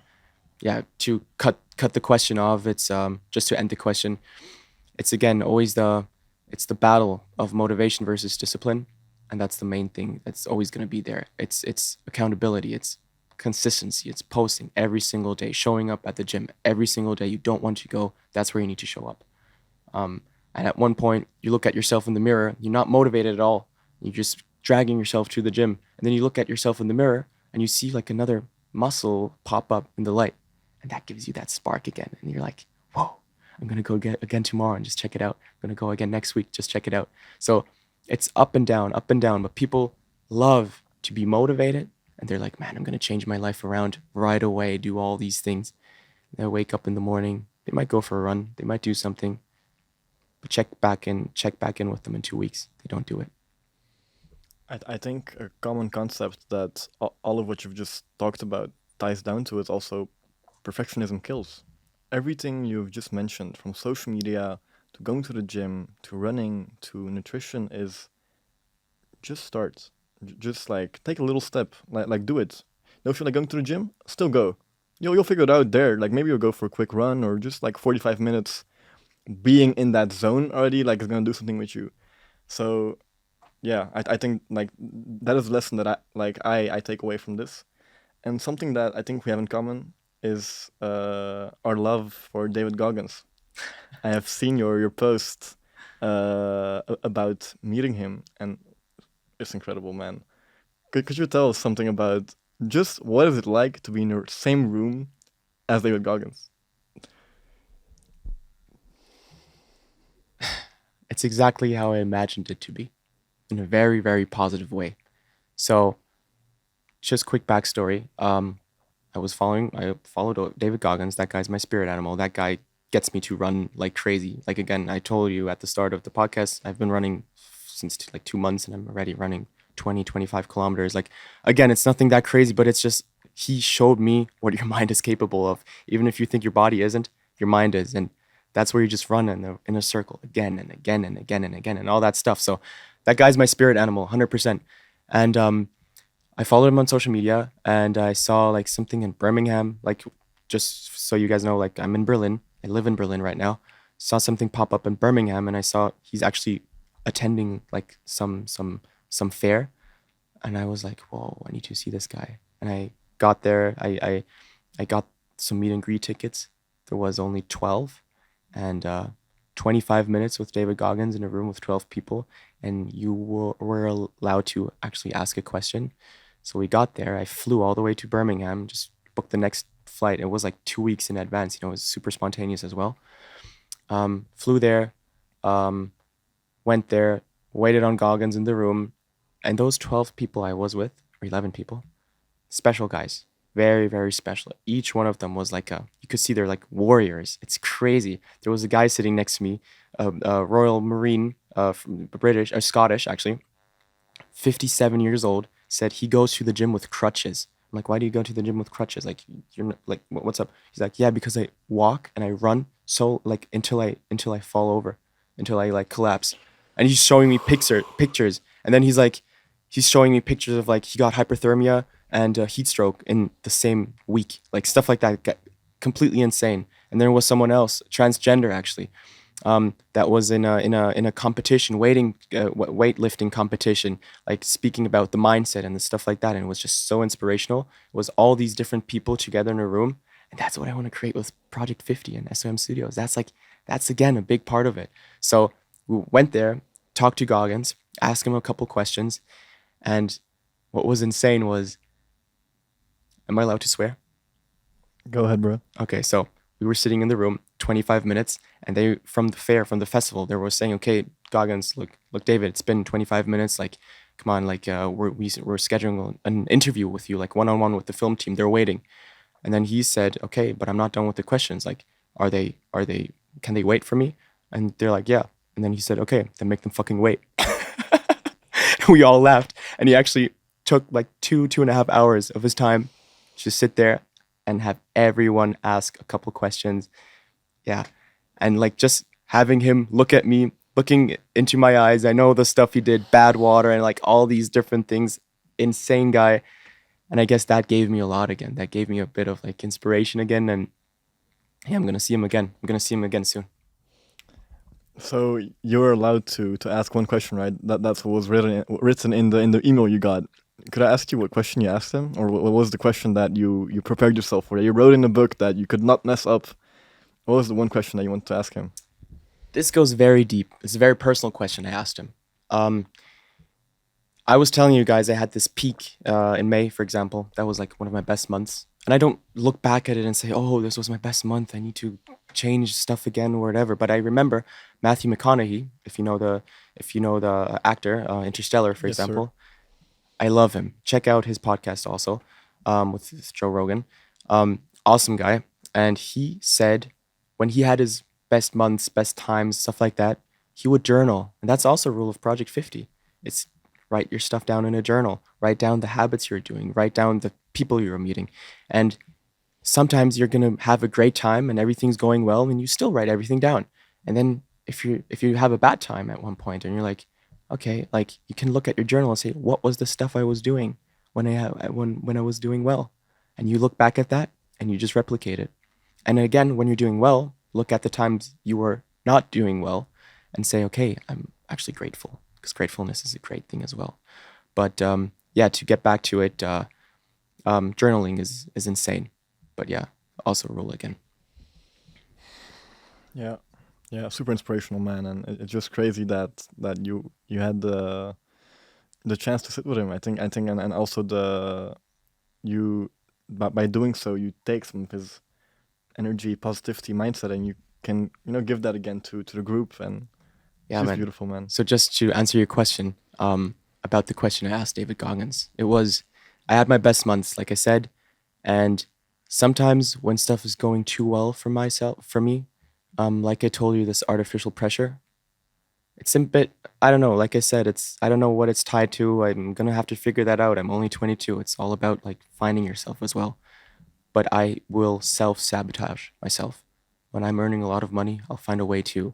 to cut the question off. It's just to end the question. It's again always the battle of motivation versus discipline, and that's the main thing that's always going to be there. It's accountability. It's consistency. It's posting every single day, showing up at the gym every single day. You don't want to go. That's where you need to show up. And at one point, you look at yourself in the mirror. You're not motivated at all. You're just dragging yourself to the gym, and then you look at yourself in the mirror and you see like another muscle pop up in the light, and that gives you that spark again. And you're like, whoa, I'm gonna go again tomorrow and just check it out. I'm gonna go again next week, just check it out. So it's up and down, up and down. But people love to be motivated, and they're like, man, I'm gonna change my life around right away, do all these things. They wake up in the morning, they might go for a run, they might do something, but check back in with them in 2 weeks. They don't do it. I think a common concept that all of what you've just talked about ties down to is also perfectionism kills. Everything you've just mentioned, from social media to going to the gym to running to nutrition, is just start. Just like take a little step, like do it. Don't feel like going to the gym? Still go. You'll figure it out there. Like maybe you'll go for a quick run or just like 45 minutes. Being in that zone already, like, is gonna do something with you. So yeah, I think like that is a lesson that I take away from this. And something that I think we have in common is our love for David Goggins. I have seen your post about meeting him, and it's incredible, man. Could you tell us something about just what is it like to be in the same room as David Goggins? It's exactly how I imagined it to be, in a very, very positive way. So, just quick backstory. I followed David Goggins. That guy's my spirit animal. That guy gets me to run like crazy. Like again, I told you at the start of the podcast, I've been running since like 2 months, and I'm already running 25 kilometers. Like again, it's nothing that crazy, but it's just he showed me what your mind is capable of. Even if you think your body isn't, your mind is, and that's where you just run in a circle again and again and again and again and all that stuff. So that guy's my spirit animal, 100%. And I followed him on social media, and I saw like something in Birmingham. Like, just so you guys know, like I'm in Berlin. I live in Berlin right now. Saw something pop up in Birmingham, and I saw he's actually attending like some fair, and I was like, whoa, I need to see this guy. And I got there. I got some meet and greet tickets. There was only 12, and 25 minutes with David Goggins in a room with 12 people, and were allowed to actually ask a question. So we got there. I flew all the way to Birmingham, just booked the next flight. It was like 2 weeks in advance. You know, it was super spontaneous as well. Flew there, um, went there, waited on Goggins in the room, and those 12 people I was with, or 11 people, special guys, very, very special. Each one of them was like you could see they're like warriors. It's crazy. There was a guy sitting next to me, a Royal Marine, from British, Scottish actually, 57 years old, said he goes to the gym with crutches. I'm like, why do you go to the gym with crutches? Like, you're not, like, what's up? He's like, yeah, because I walk and I run so like until I fall over, until I like collapse. And he's showing me pictures, and then he's showing me pictures of like he got hyperthermia and heat stroke in the same week, like stuff like that, completely insane. And there was someone else, transgender actually, that was in a competition, weightlifting competition, like speaking about the mindset and the stuff like that, and it was just so inspirational. It was all these different people together in a room, and that's what I want to create with Project 50 and SOM Studios. That's again a big part of it. So we went there, talked to Goggins, asked him a couple questions, and what was insane was, am I allowed to swear? Go ahead, bro. Okay, so we were sitting in the room 25 minutes, and they from the festival, they were saying, okay, Goggins, look, David, it's been 25 minutes. Like, come on, like we're scheduling an interview with you, like one on one with the film team. They're waiting. And then he said, okay, but I'm not done with the questions. Like, can they wait for me? And they're like, yeah. And then he said, okay, then make them fucking wait. We all laughed. And he actually took like 2.5 hours of his time to sit there and have everyone ask a couple questions. Yeah. And like just having him look at me, looking into my eyes. I know the stuff he did, bad water, and like all these different things. Insane guy. And I guess that gave me a lot again. That gave me a bit of like inspiration again. And yeah, I'm gonna see him again. I'm gonna see him again soon. So you're allowed to ask one question, right? That's what was written in the email you got. Could I ask you what question you asked him, or what was the question that you prepared yourself for? You wrote in the book that you could not mess up. What was the one question that you wanted to ask him? This goes very deep. It's a very personal question I asked him. I was telling you guys I had this peak in May, for example. That was like one of my best months. And I don't look back at it and say, oh, this was my best month. I need to change stuff again or whatever. But I remember Matthew McConaughey, if you know the actor, Interstellar, for Yes, sir. example. I love him. Check out his podcast also, with Joe Rogan. Awesome guy. And he said when he had his best months, best times, stuff like that, he would journal. And that's also a rule of Project 50. It's write your stuff down in a journal, write down the habits you're doing, write down the people you're meeting. And sometimes you're going to have a great time and everything's going well and you still write everything down. And then if you have a bad time at one point and you're like, okay, like you can look at your journal and say, what was the stuff I was doing when I was doing well? And you look back at that and you just replicate it. And again, when you're doing well, look at the times you were not doing well and say, okay, I'm actually grateful, because gratefulness is a great thing as well. But yeah, to get back to it, journaling is insane. But yeah, also rule again. Yeah, yeah, super inspirational man, and it's just crazy that you had the chance to sit with him. I think, and also you by doing so you take some of his energy, positivity, mindset, and you can give that again to the group, and it's Yeah, just man. beautiful, man. So just to answer your question, about the question I asked David Goggins, it was I had my best months, like I said, and sometimes when stuff is going too well for me, like I told you, this artificial pressure, it's a bit, I don't know, like I said, I don't know what it's tied to. I'm gonna have to figure that out. I'm only 22. It's all about like finding yourself as well. But I will self-sabotage myself. When I'm earning a lot of money, I'll find a way to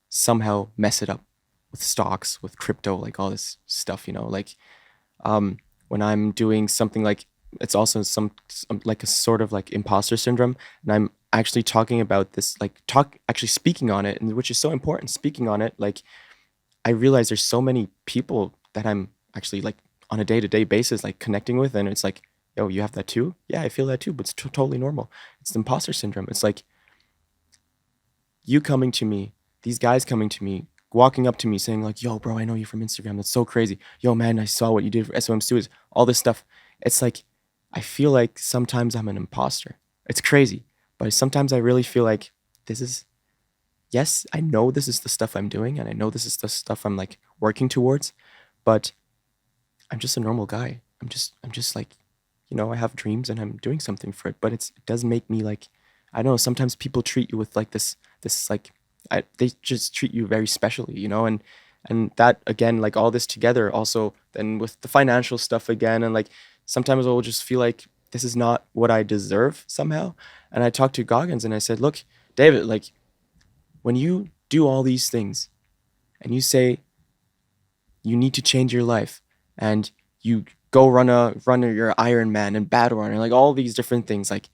somehow mess it up with stocks, with crypto, like all this stuff, like um, when I'm doing something like it's also like a sort of like imposter syndrome, and I'm actually talking about this, like talk actually speaking on it, and which is so important. Speaking on it, like I realize there's so many people that I'm actually like on a day to day basis, like connecting with, and it's like, yo, you have that too? Yeah, I feel that too, but it's totally normal. It's the imposter syndrome. It's like you coming to me, these guys coming to me, walking up to me saying like, "Yo, bro, I know you from Instagram. That's so crazy. Yo, man, I saw what you did for SOM Studios. All this stuff." It's like I feel like sometimes I'm an imposter. It's crazy, but sometimes I really feel like this is yes, I know this is the stuff I'm doing, and I know this is the stuff I'm like working towards, but I'm just a normal guy. I'm just like, I have dreams and I'm doing something for it, but it does make me like, I don't know, sometimes people treat you with like this like they just treat you very specially, and that again, like all this together also then with the financial stuff again, and like sometimes I'll just feel like this is not what I deserve somehow. And I talked to Goggins and I said, "Look, David, like when you do all these things and you say you need to change your life and you go run your Ironman and battle runner, like all these different things, like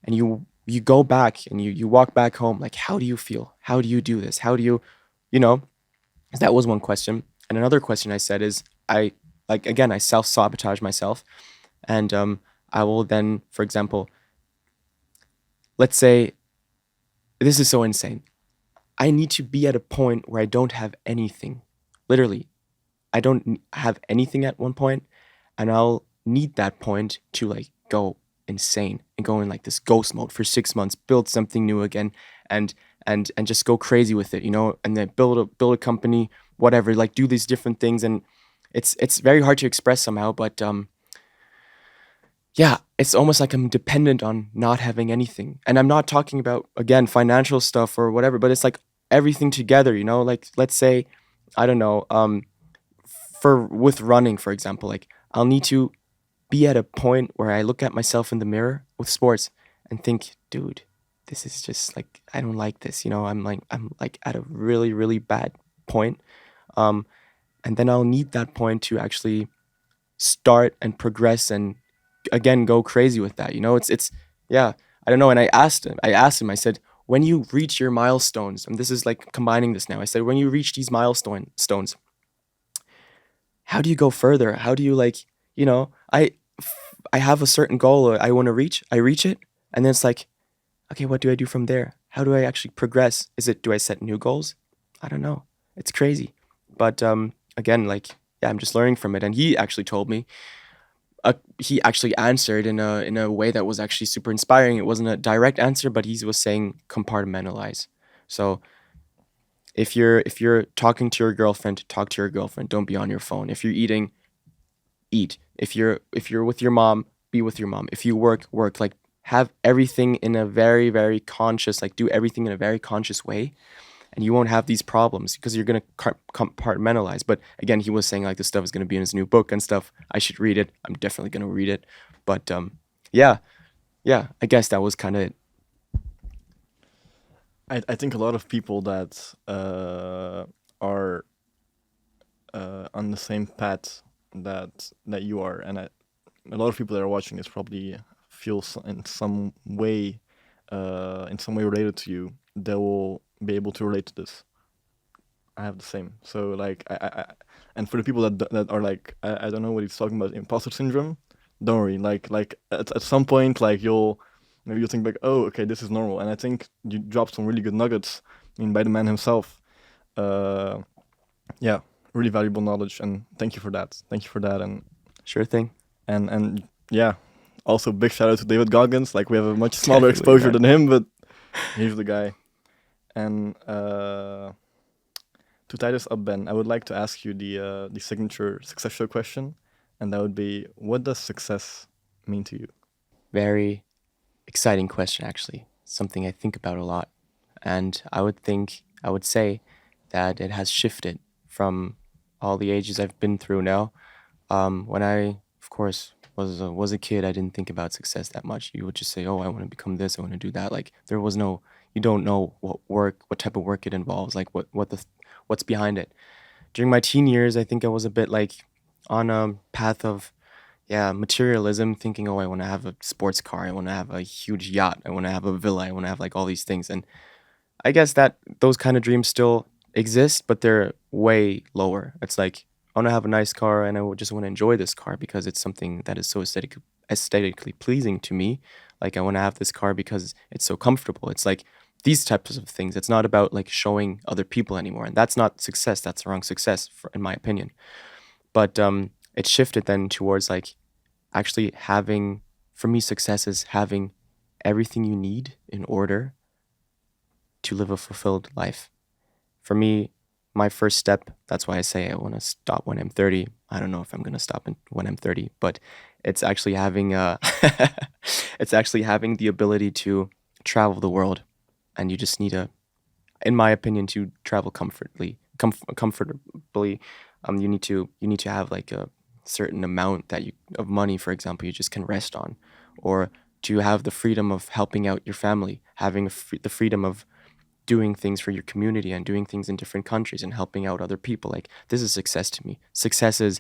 and you go back and you walk back home, like how do you feel? How do you do this? How do you know that was one question. And another question I said is I like again I self-sabotage myself, and I will then, for example, let's say this is so insane. I need to be at a point where I don't have anything. Literally, I don't have anything at one point, and I'll need that point to like go insane and go in like this ghost mode for 6 months, build something new again, and and just go crazy with it, and then build a company, whatever, like do these different things, and it's very hard to express somehow, but yeah, it's almost like I'm dependent on not having anything. And I'm not talking about, again, financial stuff or whatever, but it's like everything together, you know? Like, let's say, I don't know, for with running, for example, like I'll need to be at a point where I look at myself in the mirror with sports and think, dude, this is just like, I don't like this, you know? I'm like at a really, really bad point. Um, and then I'll need that point to actually start and progress and again go crazy with that. You know, it's yeah, I don't know. And I asked him, I said, when you reach your milestones, and this is like combining this now. I said, when you reach these milestone stones, how do you go further? How do you like, you know, I have a certain goal I want to reach. I reach it, and then it's like, okay, what do I do from there? How do I actually progress? Is it do I set new goals? I don't know. It's crazy. But again, like yeah, I'm just learning from it. And he actually told me he actually answered in a way that was actually super inspiring. It wasn't a direct answer, but he was saying compartmentalize. So if you're talking to your girlfriend, talk to your girlfriend. Don't be on your phone. If you're eating, eat. If you're with your mom, be with your mom. If you work, work. Like have everything in a very very conscious. Like do everything in a very conscious way, and you won't have these problems because you're gonna compartmentalize. But again, he was saying like this stuff is gonna be in his new book and stuff. I should read it. I'm definitely gonna read it. But yeah, yeah. I guess that was kind of it. I think a lot of people that are on the same path that you are, and a lot of people that are watching this probably feel in some way related to you. They will be able to relate to this. I have the same. So like and for the people that are like I don't know what he's talking about, imposter syndrome. Don't worry. Like at some point like you'll think like, oh, okay, this is normal. And I think you dropped some really good nuggets. I mean, by the man himself. Uh, yeah, really valuable knowledge, and thank you for that. Thank you for that, Sure thing. and yeah. Also, big shout out to David Goggins. Like we have a much smaller Definitely, exposure man. than him, but he's the guy. And to tie this up, Ben, I would like to ask you the signature success show question, and that would be, what does success mean to you? Very exciting question, actually. Something I think about a lot, and I would say that it has shifted from all the ages I've been through now. When I, of course, was a kid, I didn't think about success that much. You would just say, "Oh, I want to become this. I want to do that." Like there was no, you don't know what type of work it involves, like what's behind it. During my teen years, I think I was a bit like on a path of yeah materialism, thinking, "Oh, I want to have a sports car. I want to have a huge yacht. I want to have a villa. I want to have like all these things." And I guess that those kind of dreams still exist, but they're way lower. It's like I want to have a nice car, and just want to enjoy this car because it's something that is so aesthetically pleasing to me. Like I want to have this car because it's so comfortable. It's like these types of things. It's not about like showing other people anymore, and that's not success. That's the wrong success, in my opinion. But it shifted then towards like actually having. For me, success is having everything you need in order to live a fulfilled life. For me, my first step, that's why I say I want to stop when I'm 30. I don't know if I'm going to stop when I'm 30, but it's actually having it's actually having the ability to travel the world, and you just need a in my opinion to travel comfortably. You need to have like a certain amount that you of money, for example, you just can rest on, or to have the freedom of helping out your family, having the freedom of doing things for your community and doing things in different countries and helping out other people. Like this is success to me. Success is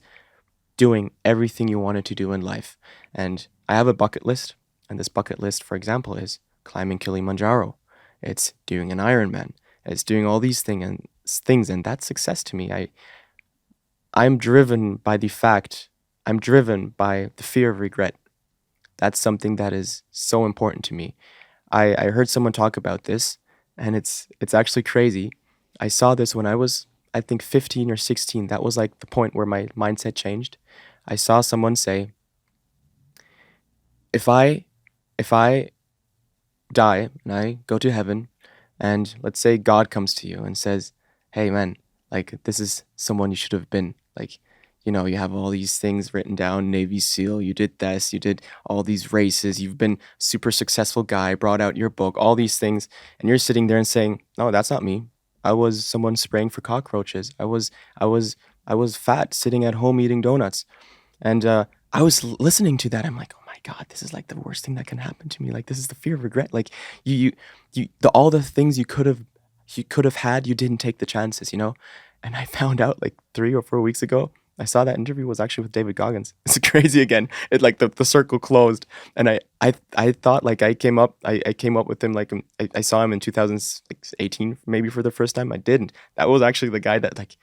doing everything you wanted to do in life. And I have a bucket list, and this bucket list, for example, is climbing Kilimanjaro. It's doing an Ironman. It's doing all these things, and that's success to me. I'm driven by the fact. I'm driven by the fear of regret. That's something that is so important to me. I heard someone talk about this, and it's actually crazy. I saw this when I was, I think, 15 or 16. That was like the point where my mindset changed. I saw someone say, if I die and I go to heaven, and let's say God comes to you and says, "Hey man, like this is someone you should have been. Like you know, you have all these things written down, Navy SEAL, you did this, you did all these races, you've been super successful guy, brought out your book, all these things, and you're sitting there and saying, no, that's not me. I was someone spraying for cockroaches. I was fat sitting at home eating donuts. And I was listening to that. I'm like, oh my God, this is like the worst thing that can happen to me. Like, this is the fear of regret. Like, all the things you could have had, you didn't take the chances, you know? And I found out like 3 or 4 weeks ago, I saw that interview was actually with David Goggins. It's crazy again. It like the circle closed. And I thought like I came up with him like I saw him in 2018 maybe for the first time. I didn't. That was actually the guy that like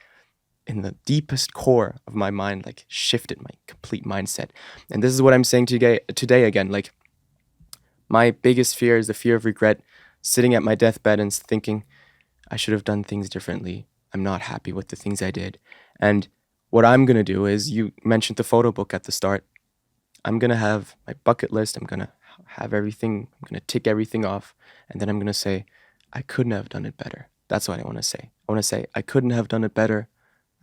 in the deepest core of my mind like shifted my complete mindset. And this is what I'm saying today again. Like, my biggest fear is the fear of regret, sitting at my deathbed and thinking I should have done things differently. I'm not happy with the things I did. And what I'm going to do is, you mentioned the photo book at the start. I'm going to have my bucket list. I'm going to have everything. I'm going to tick everything off. And then I'm going to say, I couldn't have done it better. That's what I want to say. I want to say, I couldn't have done it better.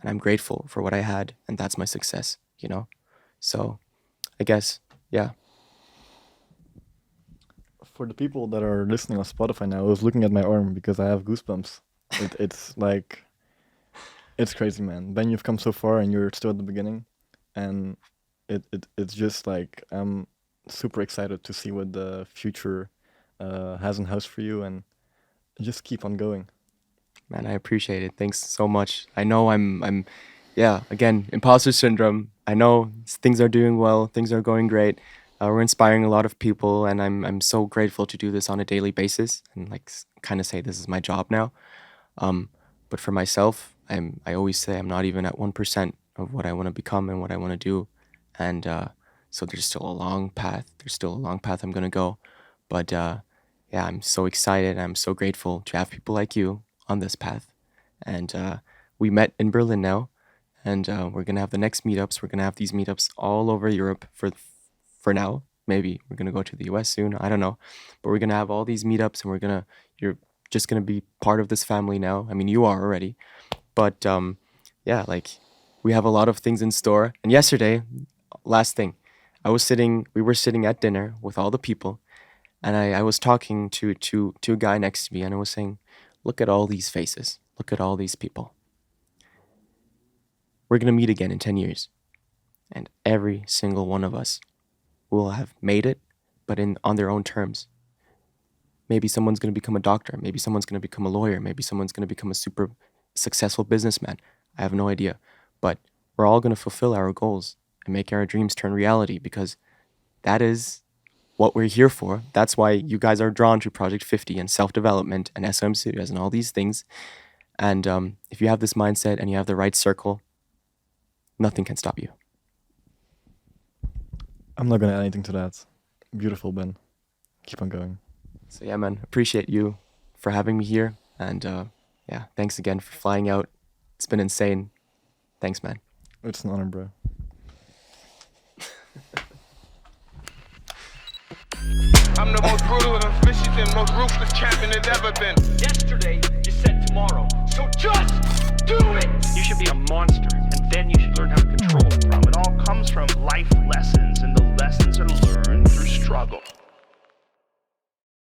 And I'm grateful for what I had. And that's my success, you know? So I guess, yeah. For the people that are listening on Spotify now, I was looking at my arm because I have goosebumps. It's like, it's crazy, man. Ben, you've come so far and you're still at the beginning. And it's just like, I'm super excited to see what the future has in house for you, and just keep on going. Man, I appreciate it. Thanks so much. I know yeah, again, imposter syndrome. I know things are doing well, things are going great. We're inspiring a lot of people, and I'm so grateful to do this on a daily basis and like kind of say this is my job now. Um, but for myself, I always say I'm not even at 1% of what I want to become and what I want to do, and so there's still a long path. There's still a long path I'm gonna go, but yeah, I'm so excited. I'm so grateful to have people like you on this path, and we met in Berlin now, and we're gonna have the next meetups. We're gonna have these meetups all over Europe for now. Maybe we're gonna go to the US soon. I don't know, but we're gonna have all these meetups, and you're just gonna be part of this family now. I mean, you are already, but yeah, like we have a lot of things in store. And yesterday, last thing, we were sitting at dinner with all the people, and I was talking to a guy next to me, and I was saying, look at all these faces, look at all these people. We're gonna meet again in 10 years, and every single one of us will have made it, but on their own terms. Maybe someone's going to become a doctor. Maybe someone's going to become a lawyer. Maybe someone's going to become a super successful businessman. I have no idea. But we're all going to fulfill our goals and make our dreams turn reality, because that is what we're here for. That's why you guys are drawn to Project 50 and self-development and SOM Studios and all these things. And if you have this mindset and you have the right circle, nothing can stop you. I'm not gonna add anything to that. Beautiful, Ben. Keep on going. So yeah, man, appreciate you for having me here. And yeah, thanks again for flying out. It's been insane. Thanks, man. It's an honor, bro. I'm the most brutal and efficient and most ruthless champion there's ever been. Yesterday, you said tomorrow. So just do it! You should be a monster, and then you should learn how to control it. It all comes from life lessons, and the lessons are learned through struggle.